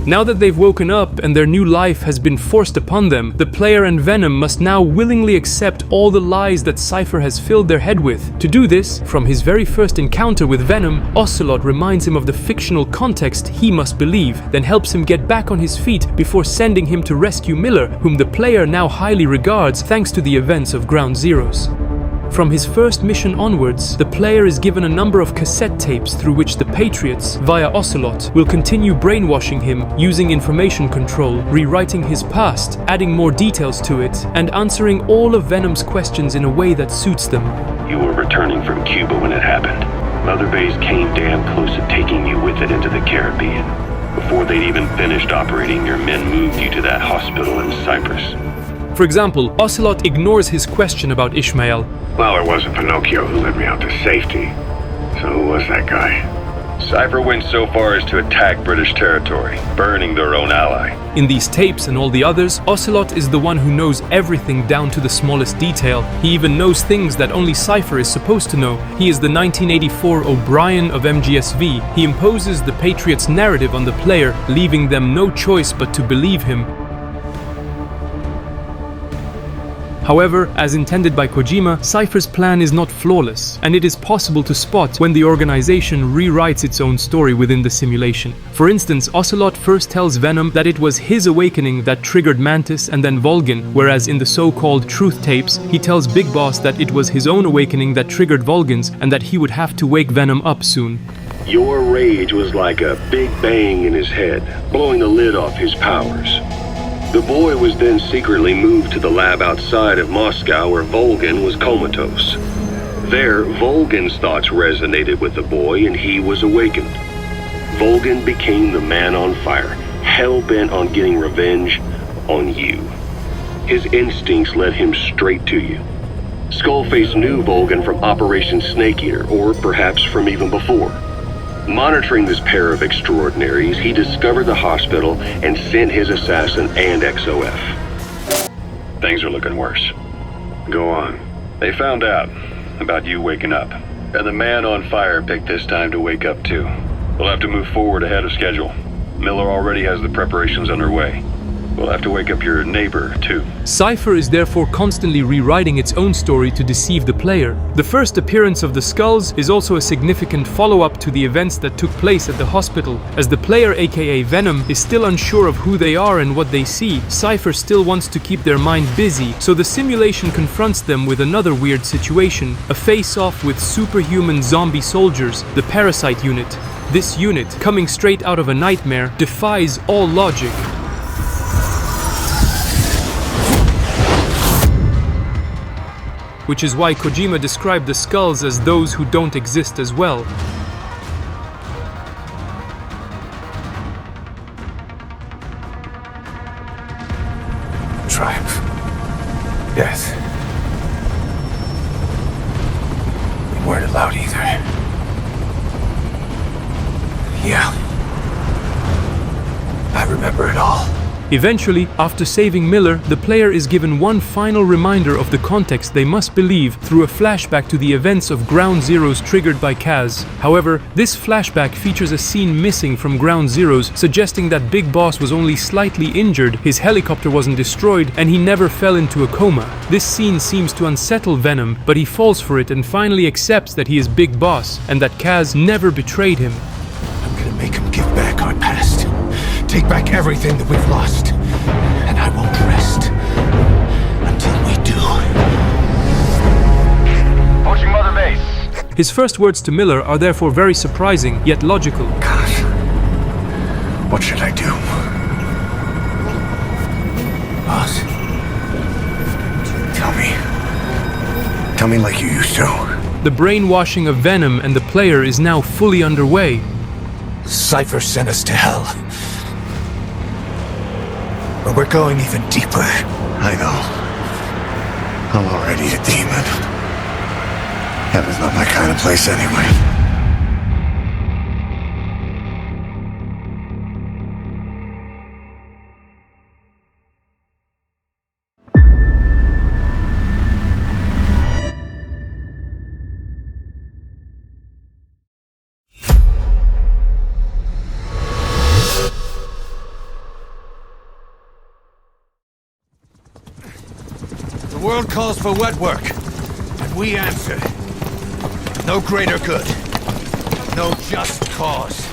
Now that they've woken up and their new life has been forced upon them, the player and Venom must now willingly accept all the lies that Cypher has filled their head with. To do this, from his very first encounter with Venom, Ocelot reminds him of the fictional context he must believe, then helps him get back on his feet before sending him to rescue Miller, whom the player now highly regards thanks to the events of Ground Zeroes. From his first mission onwards, the player is given a number of cassette tapes through which the Patriots, via Ocelot, will continue brainwashing him, using information control, rewriting his past, adding more details to it, and answering all of Venom's questions in a way that suits them. You were returning from Cuba when it happened. Mother Base came damn close to taking you with it into the Caribbean. Before they'd even finished operating, your men moved you to that hospital in Cyprus. For example, Ocelot ignores his question about Ishmael. Well, it wasn't Pinocchio who led me out to safety. So who was that guy? Cypher went so far as to attack British territory, burning their own ally. In these tapes and all the others, Ocelot is the one who knows everything down to the smallest detail. He even knows things that only Cypher is supposed to know. He is the 1984 O'Brien of MGSV. He imposes the Patriots' narrative on the player, leaving them no choice but to believe him. However, as intended by Kojima, Cypher's plan is not flawless, and it is possible to spot when the organization rewrites its own story within the simulation. For instance, Ocelot first tells Venom that it was his awakening that triggered Mantis and then Volgin, whereas in the so-called truth tapes, he tells Big Boss that it was his own awakening that triggered Volgin's and that he would have to wake Venom up soon. Your rage was like a big bang in his head, blowing the lid off his powers. The boy was then secretly moved to the lab outside of Moscow where Volgin was comatose. There, Volgin's thoughts resonated with the boy and he was awakened. Volgin became the man on fire, hell-bent on getting revenge on you. His instincts led him straight to you. Skullface knew Volgin from Operation Snake Eater, or perhaps from even before. Monitoring this pair of extraordinaries, he discovered the hospital and sent his assassin and XOF. Things are looking worse. Go on. They found out about you waking up, and the man on fire picked this time to wake up too. We'll have to move forward ahead of schedule. Miller already has the preparations underway. We'll have to wake up your neighbor, too. Cypher is therefore constantly rewriting its own story to deceive the player. The first appearance of the skulls is also a significant follow-up to the events that took place at the hospital. As the player, aka Venom, is still unsure of who they are and what they see, Cypher still wants to keep their mind busy, so the simulation confronts them with another weird situation, a face-off with superhuman zombie soldiers, the Parasite unit. This unit, coming straight out of a nightmare, defies all logic. Which is why Kojima described the skulls as those who don't exist as well. Triumph. Death. We weren't allowed either. Yeah. I remember it all. Eventually, after saving Miller, the player is given one final reminder of the context they must believe through a flashback to the events of Ground Zeroes triggered by Kaz. However, this flashback features a scene missing from Ground Zeroes, suggesting that Big Boss was only slightly injured, his helicopter wasn't destroyed, and he never fell into a coma. This scene seems to unsettle Venom, but he falls for it and finally accepts that he is Big Boss, and that Kaz never betrayed him. I'm gonna make him give back our past. Take back everything that we've lost. And I won't rest until we do. Approaching Mother Base. His first words to Miller are therefore very surprising, yet logical. Gosh. What should I do? Boss? Tell me. Tell me like you used to. The brainwashing of Venom and the player is now fully underway. Cypher sent us to hell. But we're going even deeper. I know. I'm already a demon. Heaven's not my kind of place anyway. The world calls for wet work, and we answer. No greater good. No just cause.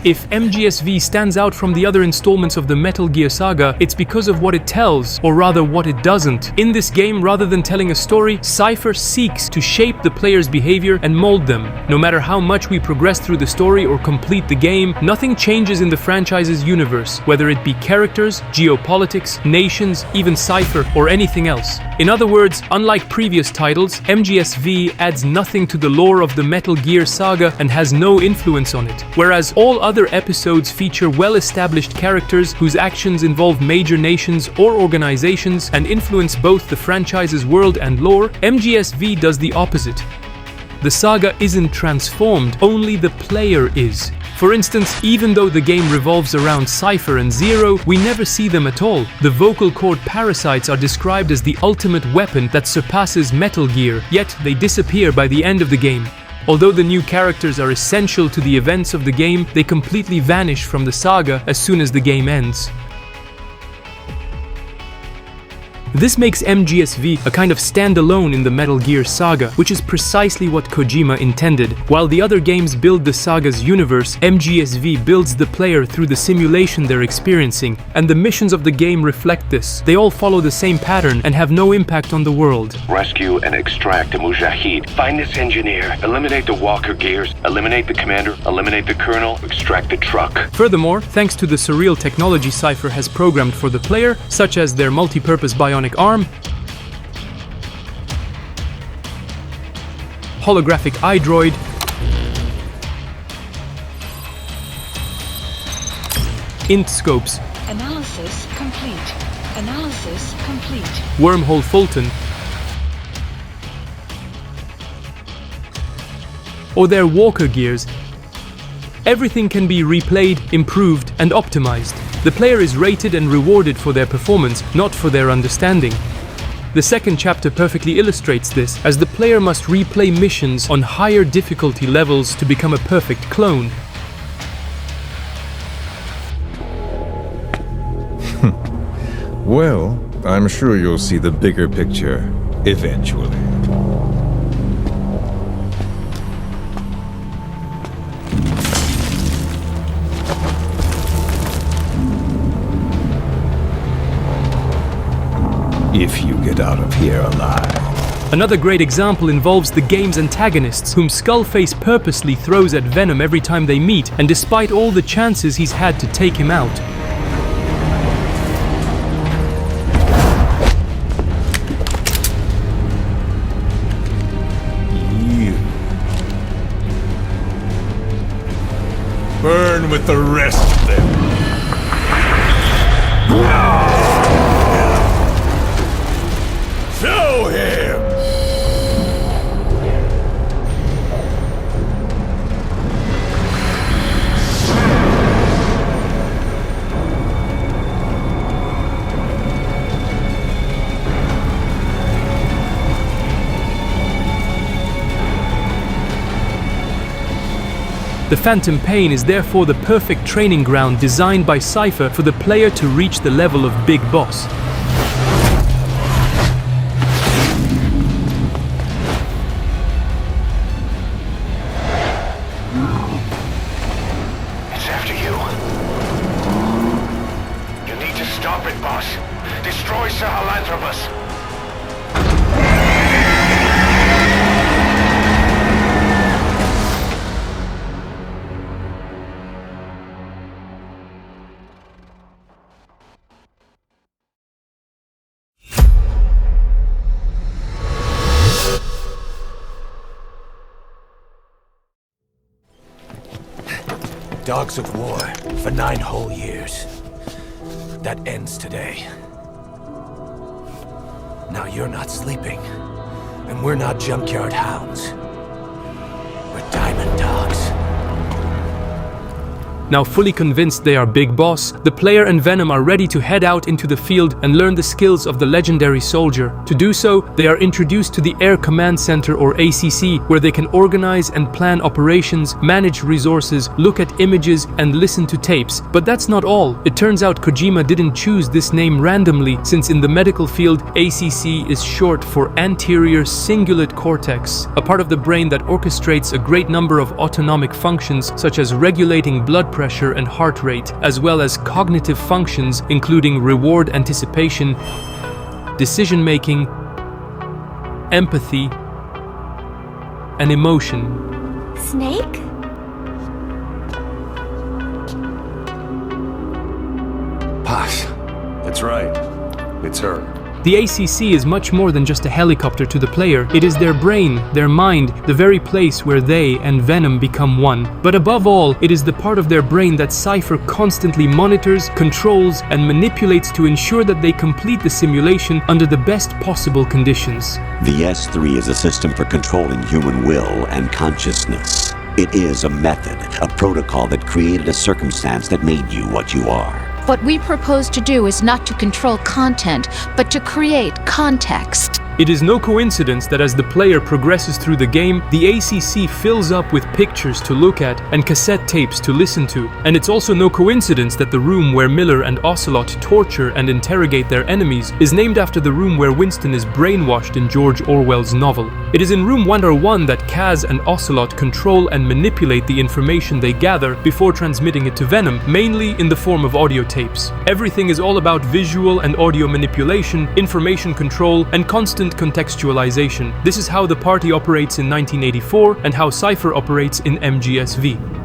If MGSV stands out from the other installments of the Metal Gear saga, it's because of what it tells, or rather what it doesn't. In this game, rather than telling a story, Cypher seeks to shape the player's behavior and mold them. No matter how much we progress through the story or complete the game, nothing changes in the franchise's universe, whether it be characters, geopolitics, nations, even Cypher, or anything else. In other words, unlike previous titles, MGSV adds nothing to the lore of the Metal Gear saga and has no influence on it, whereas all other episodes feature well-established characters whose actions involve major nations or organizations and influence both the franchise's world and lore. MGSV does the opposite. The saga isn't transformed, only the player is. For instance, even though the game revolves around Cypher and Zero, we never see them at all. The vocal cord parasites are described as the ultimate weapon that surpasses Metal Gear, yet they disappear by the end of the game. Although the new characters are essential to the events of the game, they completely vanish from the saga as soon as the game ends. This makes MGSV a kind of standalone in the Metal Gear saga, which is precisely what Kojima intended. While the other games build the saga's universe, MGSV builds the player through the simulation they're experiencing, and the missions of the game reflect this. They all follow the same pattern and have no impact on the world. Rescue and extract a Mujahid. Find this engineer. Eliminate the walker gears. Eliminate the commander. Eliminate the colonel. Extract the truck. Furthermore, thanks to the surreal technology Cypher has programmed for the player, such as their multi-purpose bionic arm, holographic eye droid, int scopes, Analysis complete. Analysis complete. wormhole Fulton, or their walker gears, everything can be replayed, improved, and optimized. The player is rated and rewarded for their performance, not for their understanding. The second chapter perfectly illustrates this, as the player must replay missions on higher difficulty levels to become a perfect clone. Well, I'm sure you'll see the bigger picture eventually. If you get out of here alive. Another great example involves the game's antagonists, whom Skullface purposely throws at Venom every time they meet, and despite all the chances he's had to take him out. You burn with the rest of them. Show him! The Phantom Pain is therefore the perfect training ground designed by Cypher for the player to reach the level of Big Boss. It's after you. You need to stop it, boss. Destroy Sahelanthropus. Dogs of war for 9 whole years. That ends today. Now you're not sleeping, and we're not junkyard hounds. We're diamond dogs. Now fully convinced they are Big Boss, the player and Venom are ready to head out into the field and learn the skills of the legendary soldier. To do so, they are introduced to the Air Command Center or ACC, where they can organize and plan operations, manage resources, look at images, and listen to tapes. But that's not all. It turns out Kojima didn't choose this name randomly, since in the medical field, ACC is short for Anterior Cingulate Cortex, a part of the brain that orchestrates a great number of autonomic functions, such as regulating blood pressure and heart rate, as well as cognitive functions including reward anticipation, decision-making, empathy, and emotion. Snake? Pass. That's right. It's her. The ACC is much more than just a helicopter to the player. It is their brain, their mind, the very place where they and Venom become one. But above all, it is the part of their brain that Cypher constantly monitors, controls, and manipulates to ensure that they complete the simulation under the best possible conditions. The S3 is a system for controlling human will and consciousness. It is a method, a protocol that created a circumstance that made you what you are. What we propose to do is not to control content, but to create context. It is no coincidence that as the player progresses through the game, the ACC fills up with pictures to look at and cassette tapes to listen to. And it's also no coincidence that the room where Miller and Ocelot torture and interrogate their enemies is named after the room where Winston is brainwashed in George Orwell's novel. It is in room 101 that Kaz and Ocelot control and manipulate the information they gather before transmitting it to Venom, mainly in the form of audio tapes. Everything is all about visual and audio manipulation, information control, and constant contextualization. This is how the party operates in 1984 and how Cypher operates in MGSV.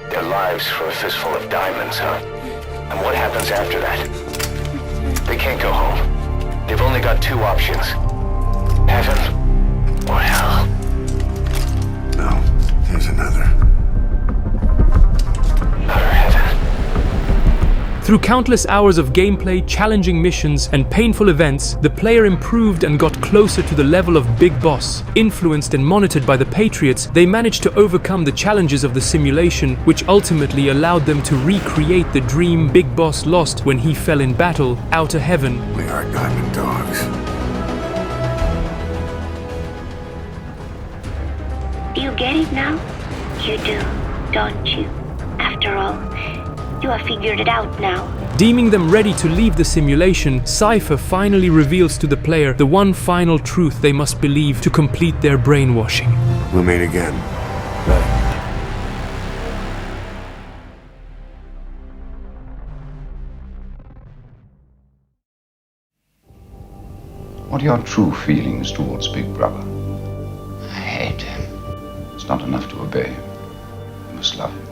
Their lives for a fistful of diamonds, huh? And what happens after that? They can't go home. They've only got 2 options. Heaven or hell. No, there's another. Utter heaven. Through countless hours of gameplay, challenging missions, and painful events, the player improved and got closer to the level of Big Boss. Influenced and monitored by the Patriots, they managed to overcome the challenges of the simulation, which ultimately allowed them to recreate the dream Big Boss lost when he fell in battle, Outer Heaven. We are diamond dogs. Do you get it now? You do, don't you? After all, you have figured it out now. Deeming them ready to leave the simulation, Cypher finally reveals to the player the one final truth they must believe to complete their brainwashing. We'll meet again. What are your true feelings towards Big Brother? I hate him. It's not enough to obey him. You must love him.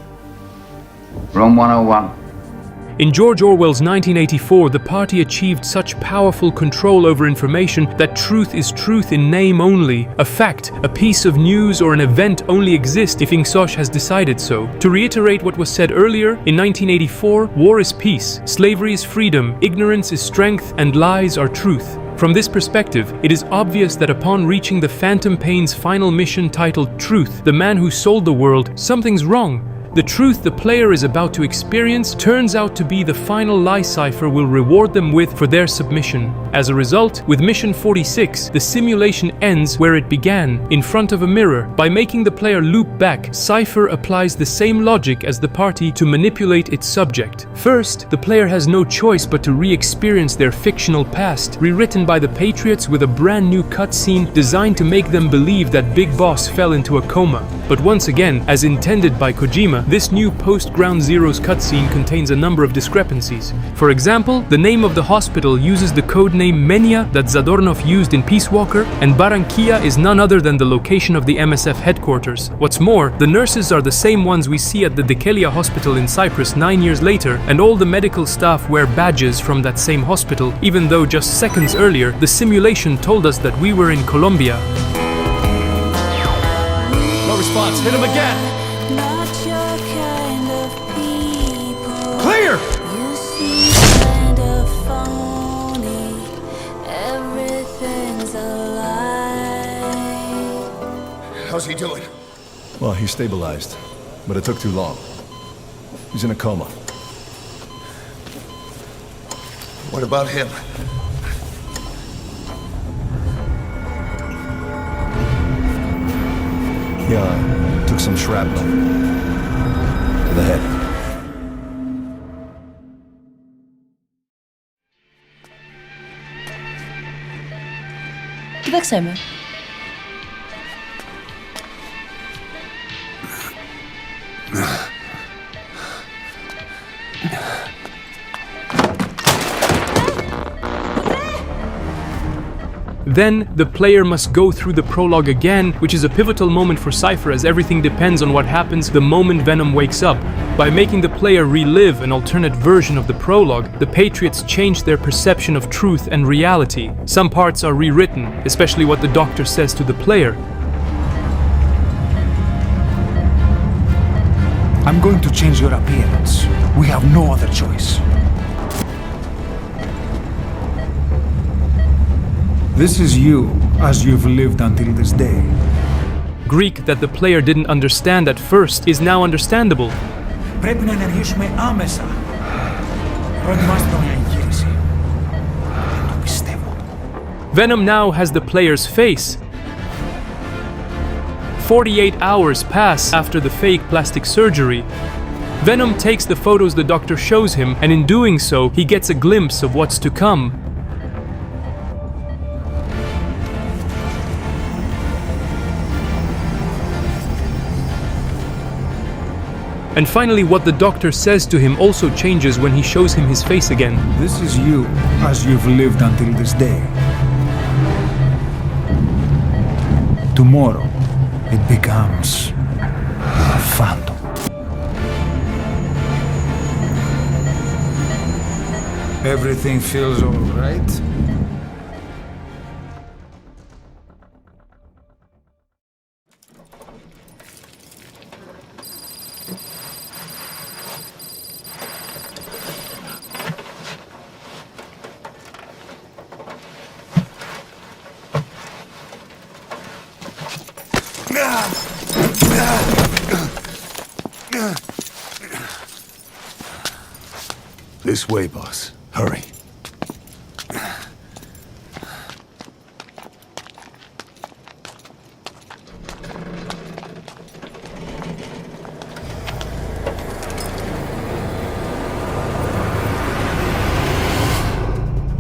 Room 101. In George Orwell's 1984, the party achieved such powerful control over information that truth is truth in name only. A fact, a piece of news, or an event only exists if Ingsosh has decided so. To reiterate what was said earlier, in 1984, war is peace, slavery is freedom, ignorance is strength, and lies are truth. From this perspective, it is obvious that upon reaching the Phantom Pain's final mission titled Truth, the man who sold the world, something's wrong. The truth the player is about to experience turns out to be the final lie cipher will reward them with for their submission. As a result, with Mission 46, the simulation ends where it began, in front of a mirror. By making the player loop back, Cypher applies the same logic as the party to manipulate its subject. First, the player has no choice but to re-experience their fictional past, rewritten by the Patriots with a brand new cutscene designed to make them believe that Big Boss fell into a coma. But once again, as intended by Kojima, this new post-Ground Zeroes cutscene contains a number of discrepancies. For example, the name of the hospital uses the codename Menia that Zadornov used in Peace Walker, and Barranquilla is none other than the location of the MSF headquarters. What's more, the nurses are the same ones we see at the Dekelia hospital in Cyprus 9 years later, and all the medical staff wear badges from that same hospital, even though just seconds earlier, the simulation told us that we were in Colombia. No response. Hit him again. Not your kind of people. Clear! You seem kind of phony. Everything's a lie. How's he doing? Well, he stabilized, but it took too long. He's in a coma. What about him? Yeah, took some shrapnel to the head. Kdo chcemy? Then, the player must go through the prologue again, which is a pivotal moment for Cypher as everything depends on what happens the moment Venom wakes up. By making the player relive an alternate version of the prologue, the Patriots change their perception of truth and reality. Some parts are rewritten, especially what the Doctor says to the player. I'm going to change your appearance. We have no other choice. This is you, as you've lived until this day. Greek that the player didn't understand at first is now understandable. Πρέπει να ενεργήσουμε άμεσα. Προετοιμάστε τον για εγχείρηση. Δεν το πιστεύω. Venom now has the player's face. 48 hours pass after the fake plastic surgery. Venom takes the photos the Doctor shows him, and in doing so, he gets a glimpse of what's to come. And finally, what the Doctor says to him also changes when he shows him his face again. This is you, as you've lived until this day. Tomorrow, it becomes a phantom. Everything feels all right? This way, boss. Hurry.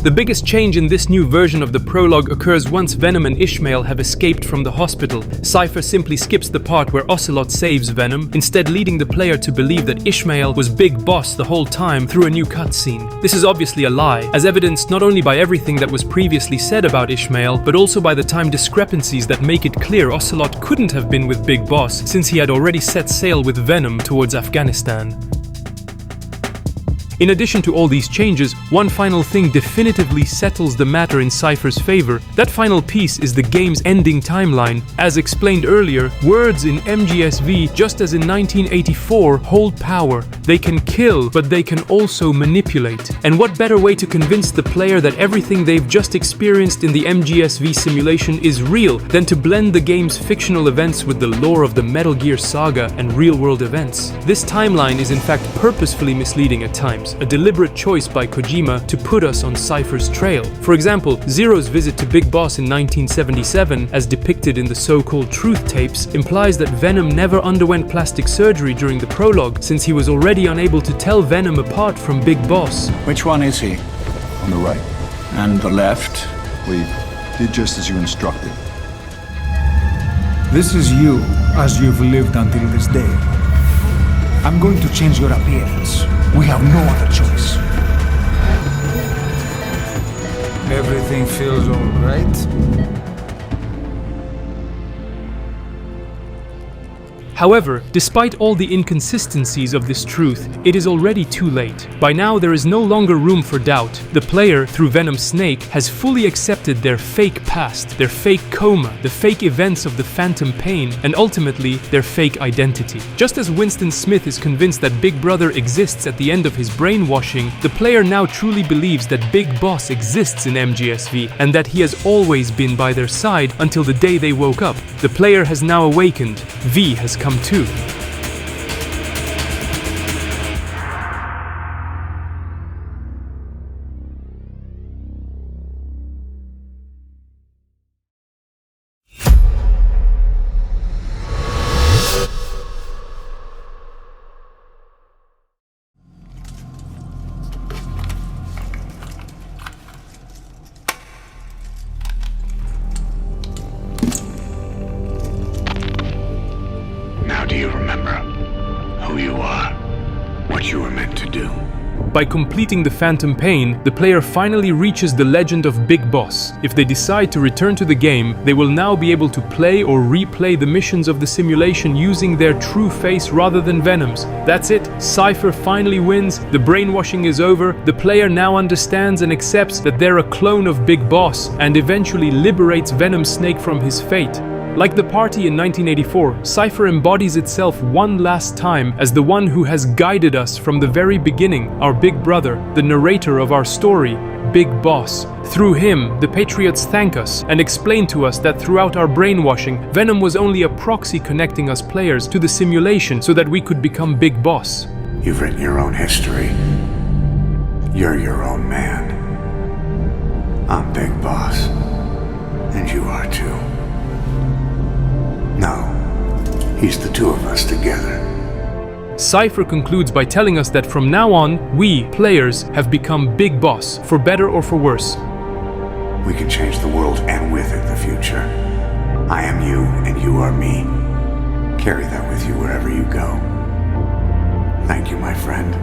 The biggest change in this new version of the prologue occurs once Venom and Ishmael have escaped from the hospital. Cypher simply skips the part where Ocelot saves Venom, instead leading the player to believe that Ishmael was Big Boss the whole time through a new cutscene. This is obviously a lie, as evidenced not only by everything that was previously said about Ishmael, but also by the time discrepancies that make it clear Ocelot couldn't have been with Big Boss since he had already set sail with Venom towards Afghanistan. In addition to all these changes, one final thing definitively settles the matter in Cypher's favor. That final piece is the game's ending timeline. As explained earlier, words in MGSV, just as in 1984, hold power. They can kill, but they can also manipulate. And what better way to convince the player that everything they've just experienced in the MGSV simulation is real than to blend the game's fictional events with the lore of the Metal Gear saga and real-world events. This timeline is in fact purposefully misleading at times, a deliberate choice by Kojima to put us on Cypher's trail. For example, Zero's visit to Big Boss in 1977, as depicted in the so-called truth tapes, implies that Venom never underwent plastic surgery during the prologue, since he was already unable to tell Venom apart from Big Boss. Which one is he? On the right. And the left? We did just as you instructed. This is you, as you've lived until this day. I'm going to change your appearance. We have no other choice. Everything feels all right? However, despite all the inconsistencies of this truth, it is already too late. By now, there is no longer room for doubt. The player, through Venom's snake, has fully accepted their fake past, their fake coma, the fake events of the phantom pain, and ultimately, their fake identity. Just as Winston Smith is convinced that Big Brother exists at the end of his brainwashing, the player now truly believes that Big Boss exists in MGSV, and that he has always been by their side until the day they woke up. The player has now awakened. V has come too. Do you remember who you are, what you were meant to do? By completing the phantom pain, the player finally reaches the legend of Big Boss. If they decide to return to the game, they will now be able to play or replay the missions of the simulation using their true face rather than Venom's. That's it, Cypher finally wins, the brainwashing is over, the player now understands and accepts that they're a clone of Big Boss, and eventually liberates Venom's snake from his fate. Like the party in 1984, Cypher embodies itself one last time as the one who has guided us from the very beginning, our big brother, the narrator of our story, Big Boss. Through him, the Patriots thank us and explain to us that throughout our brainwashing, Venom was only a proxy connecting us players to the simulation so that we could become Big Boss. You've written your own history. You're your own man. I'm Big Boss. And you are too. No, he's the two of us together. Cypher concludes by telling us that from now on, we, players, have become Big Boss, for better or for worse. We can change the world and with it the future. I am you and you are me. Carry that with you wherever you go. Thank you, my friend.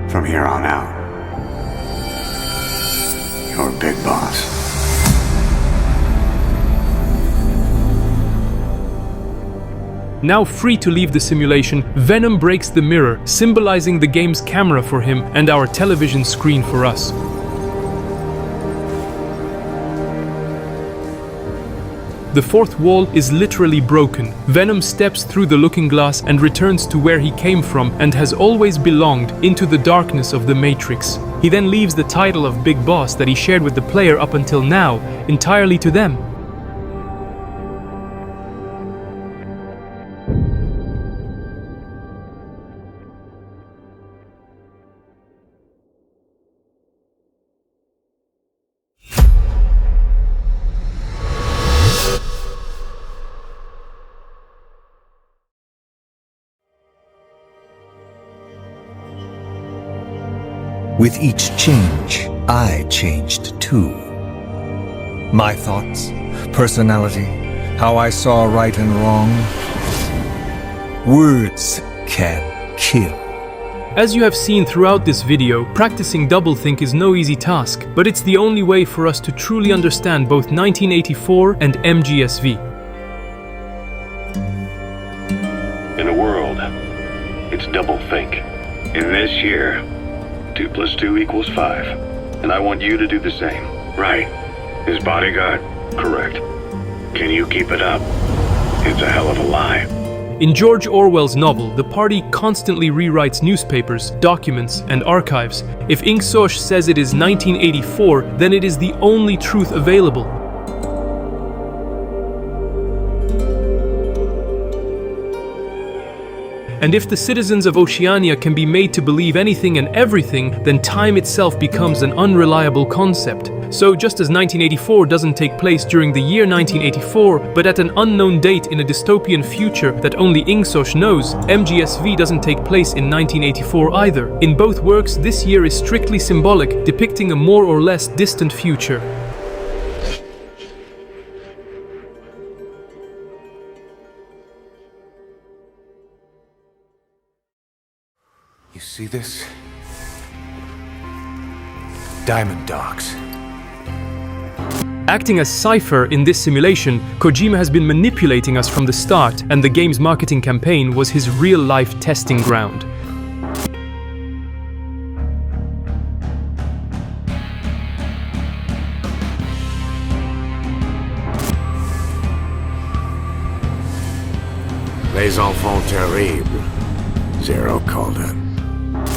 From here on out, you're Big Boss. Now free to leave the simulation, Venom breaks the mirror, symbolizing the game's camera for him and our television screen for us. The fourth wall is literally broken. Venom steps through the looking glass and returns to where he came from and has always belonged, into the darkness of the Matrix. He then leaves the title of Big Boss that he shared with the player up until now, entirely to them. With each change, I changed too. My thoughts, personality, how I saw right and wrong. Words can kill. As you have seen throughout this video, practicing doublethink is no easy task, but it's the only way for us to truly understand both 1984 and MGSV. In a world, it's doublethink. In this year, 2 + 2 = 5. And I want you to do the same. Right. His bodyguard? Correct. Can you keep it up? It's a hell of a lie. In George Orwell's novel, the party constantly rewrites newspapers, documents, and archives. If Inksosh says it is 1984, then it is the only truth available. And if the citizens of Oceania can be made to believe anything and everything, then time itself becomes an unreliable concept. So just as 1984 doesn't take place during the year 1984, but at an unknown date in a dystopian future that only Inksosh knows, MGSV doesn't take place in 1984 either. In both works, this year is strictly symbolic, depicting a more or less distant future. You see this? Diamond Dogs. Acting as Cypher in this simulation, Kojima has been manipulating us from the start, and the game's marketing campaign was his real-life testing ground. Les enfants terribles, Zero called it.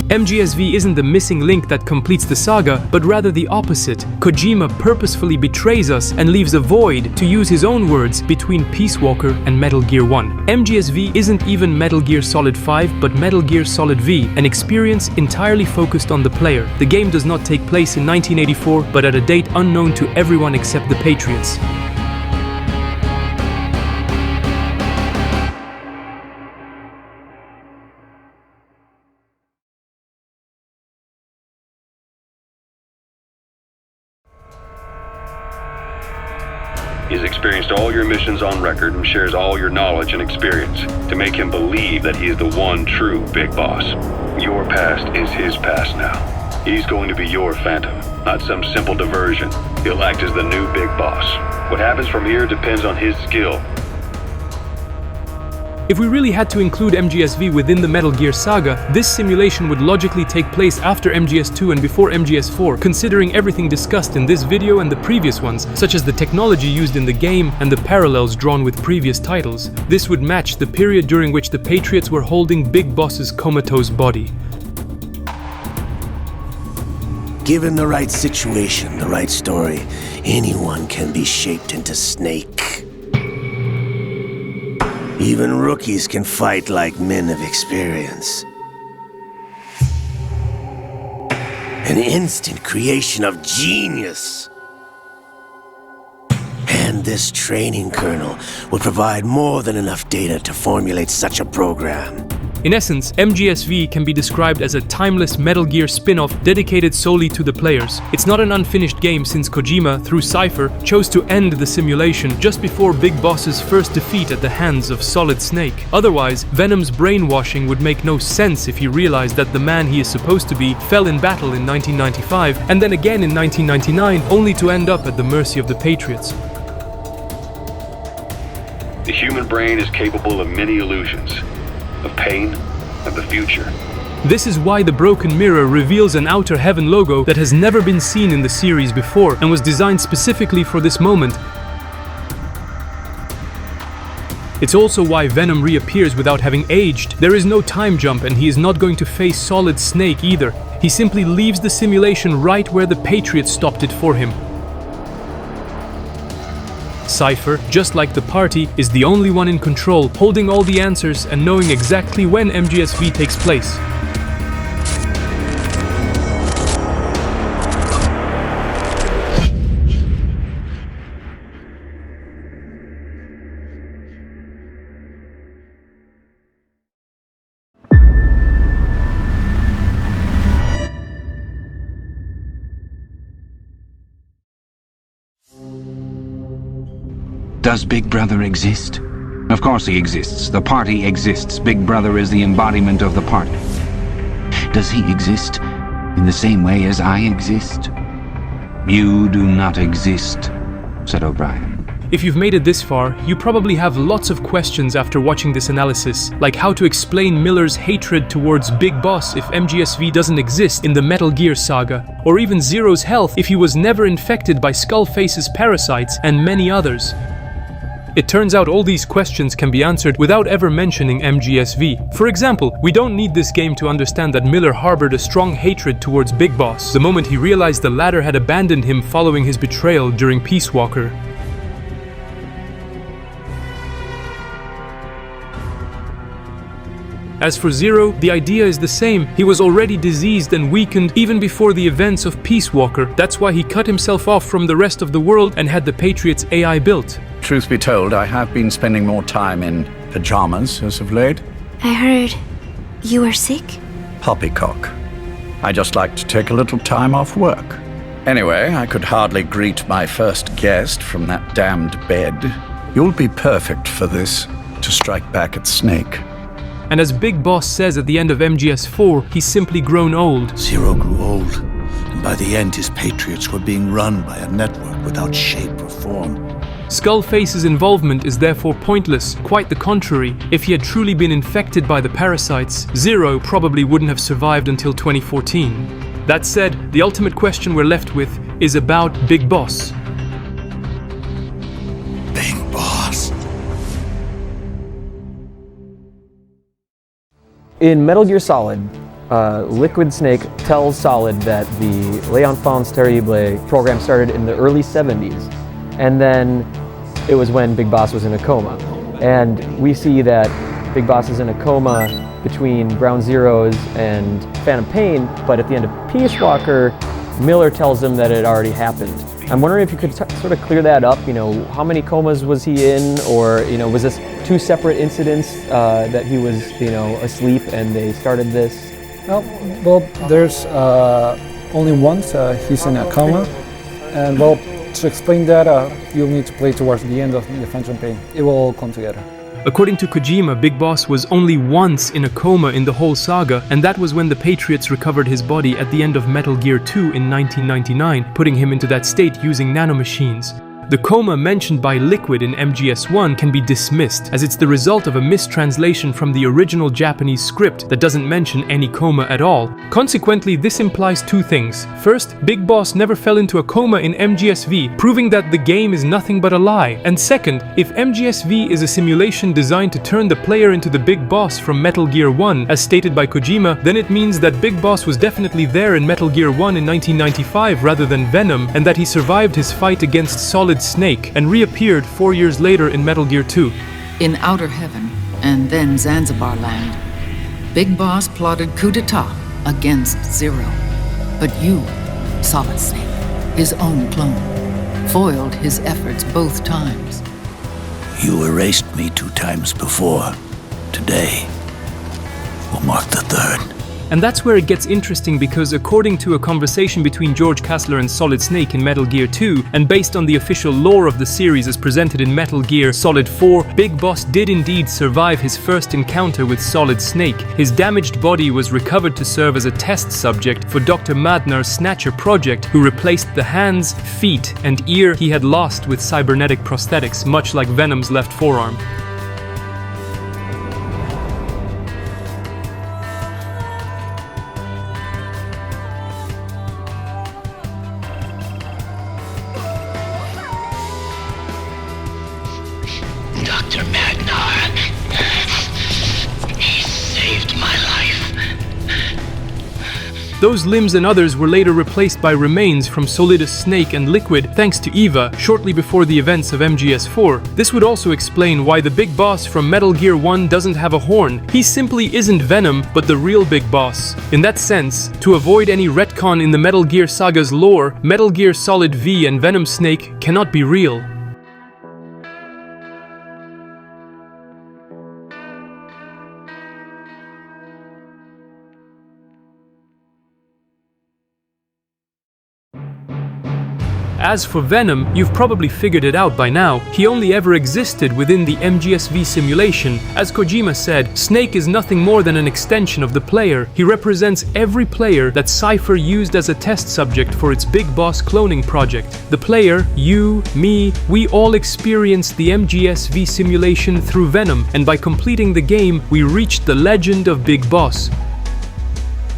MGSV isn't the missing link that completes the saga, but rather the opposite. Kojima purposefully betrays us and leaves a void, to use his own words, between Peace Walker and Metal Gear 1. MGSV isn't even Metal Gear Solid 5, but Metal Gear Solid V, an experience entirely focused on the player. The game does not take place in 1984, but at a date unknown to everyone except the Patriots. He's experienced all your missions on record and shares all your knowledge and experience to make him believe that he is the one true big boss. Your past is his past now. He's going to be your phantom, not some simple diversion. He'll act as the new big boss. What happens from here depends on his skill. If we really had to include MGSV within the Metal Gear saga, this simulation would logically take place after MGS2 and before MGS4, considering everything discussed in this video and the previous ones, such as the technology used in the game and the parallels drawn with previous titles. This would match the period during which the Patriots were holding Big Boss's comatose body. Given the right situation, the right story, anyone can be shaped into Snake. Even rookies can fight like men of experience. An instant creation of genius. And this training kernel would provide more than enough data to formulate such a program. In essence, MGSV can be described as a timeless Metal Gear spin-off dedicated solely to the players. It's not an unfinished game since Kojima, through Cypher, chose to end the simulation just before Big Boss's first defeat at the hands of Solid Snake. Otherwise, Venom's brainwashing would make no sense if he realized that the man he is supposed to be fell in battle in 1995 and then again in 1999, only to end up at the mercy of the Patriots. The human brain is capable of many illusions. Of pain, of the future. This is why the broken mirror reveals an Outer Heaven logo that has never been seen in the series before and was designed specifically for this moment. It's also why Venom reappears without having aged. There is no time jump and he is not going to face Solid Snake either. He simply leaves the simulation right where the Patriots stopped it for him. Cypher, just like the party, is the only one in control, holding all the answers and knowing exactly when MGSV takes place. Does Big Brother exist? Of course he exists. The party exists. Big Brother is the embodiment of the party. Does he exist in the same way as I exist? You do not exist, said O'Brien. If you've made it this far, you probably have lots of questions after watching this analysis, like how to explain Miller's hatred towards Big Boss if MGSV doesn't exist in the Metal Gear saga, or even Zero's health if he was never infected by Skullface's parasites, and many others. It turns out all these questions can be answered without ever mentioning MGSV. For example, we don't need this game to understand that Miller harbored a strong hatred towards Big Boss the moment he realized the latter had abandoned him following his betrayal during Peace Walker. As for Zero, the idea is the same. He was already diseased and weakened even before the events of Peace Walker. That's why he cut himself off from the rest of the world and had the Patriots AI built. Truth be told, I have been spending more time in pajamas as of late. I heard you were sick? Poppycock. I just like to take a little time off work. Anyway, I could hardly greet my first guest from that damned bed. You'll be perfect for this, to strike back at Snake. And as Big Boss says at the end of MGS4, he's simply grown old. Zero grew old, and by the end his Patriots were being run by a network without shape or form. Skullface's involvement is therefore pointless, quite the contrary. If he had truly been infected by the parasites, Zero probably wouldn't have survived until 2014. That said, the ultimate question we're left with is about Big Boss. Big Boss. In Metal Gear Solid, Liquid Snake tells Solid that the L'Enfance Terrible program started in the early 70s, and then it was when Big Boss was in a coma. And we see that Big Boss is in a coma between Ground Zeroes and Phantom Pain, but at the end of Peace Walker, Miller tells him that it already happened. I'm wondering if you could sort of clear that up, how many comas was he in, or, was this two separate incidents that he was, asleep and they started this? Well, there's only once he's in a coma, and well, to explain that, you'll need to play towards the end of the Phantom Pain. It will all come together. According to Kojima, Big Boss was only once in a coma in the whole saga, and that was when the Patriots recovered his body at the end of Metal Gear 2 in 1999, putting him into that state using nanomachines. The coma mentioned by Liquid in MGS1 can be dismissed, as it's the result of a mistranslation from the original Japanese script that doesn't mention any coma at all. Consequently, this implies two things. First, Big Boss never fell into a coma in MGSV, proving that the game is nothing but a lie. And second, if MGSV is a simulation designed to turn the player into the Big Boss from Metal Gear 1, as stated by Kojima, then it means that Big Boss was definitely there in Metal Gear 1 in 1995 rather than Venom, and that he survived his fight against Solid Snake and reappeared 4 years later in Metal Gear 2. In Outer Heaven, and then Zanzibar Land, Big Boss plotted coup d'etat against Zero. But you, Solid Snake, his own clone, foiled his efforts both times. You erased me 2 times before. Today will mark the 3rd. And that's where it gets interesting, because according to a conversation between George Kassler and Solid Snake in Metal Gear 2, and based on the official lore of the series as presented in Metal Gear Solid 4, Big Boss did indeed survive his first encounter with Solid Snake. His damaged body was recovered to serve as a test subject for Dr. Madnar's Snatcher project, who replaced the hands, feet, and ear he had lost with cybernetic prosthetics, much like Venom's left forearm. Dr. Madnar. He saved my life. Those limbs and others were later replaced by remains from Solidus Snake and Liquid thanks to Eva shortly before the events of MGS4. This would also explain why the Big Boss from Metal Gear 1 doesn't have a horn. He simply isn't Venom, but the real Big Boss. In that sense, to avoid any retcon in the Metal Gear saga's lore, Metal Gear Solid V and Venom Snake cannot be real. As for Venom, you've probably figured it out by now. He only ever existed within the MGSV simulation. As Kojima said, Snake is nothing more than an extension of the player. He represents every player that Cypher used as a test subject for its Big Boss cloning project. The player, you, me, we all experienced the MGSV simulation through Venom, and by completing the game, we reached the legend of Big Boss.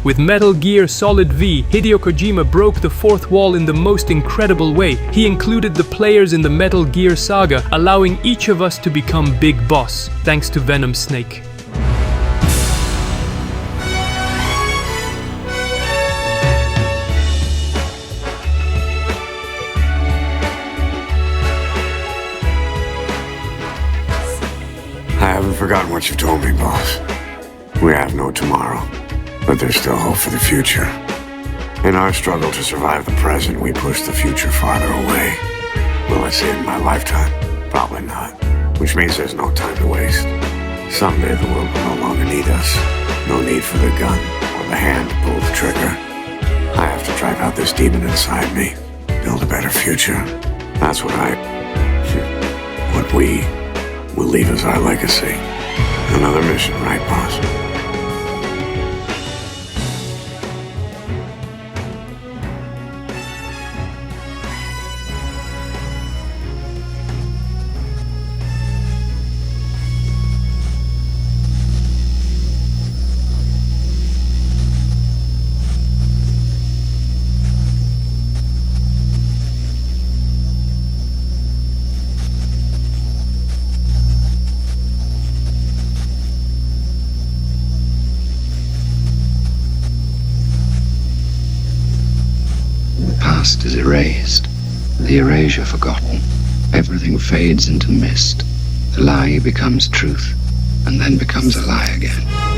With Metal Gear Solid V, Hideo Kojima broke the fourth wall in the most incredible way. He included the players in the Metal Gear saga, allowing each of us to become Big Boss, thanks to Venom Snake. I haven't forgotten what you've told me, boss. We have no tomorrow, but there's still hope for the future. In our struggle to survive the present, we push the future farther away. Will I see it in my lifetime? Probably not. Which means there's no time to waste. Someday the world will no longer need us. No need for the gun or the hand to pull the trigger. I have to drive out this demon inside me. Build a better future. That's what we will leave as our legacy. Another mission, right, boss? The past is erased, the erasure forgotten. Everything fades into mist. The lie becomes truth, and then becomes a lie again.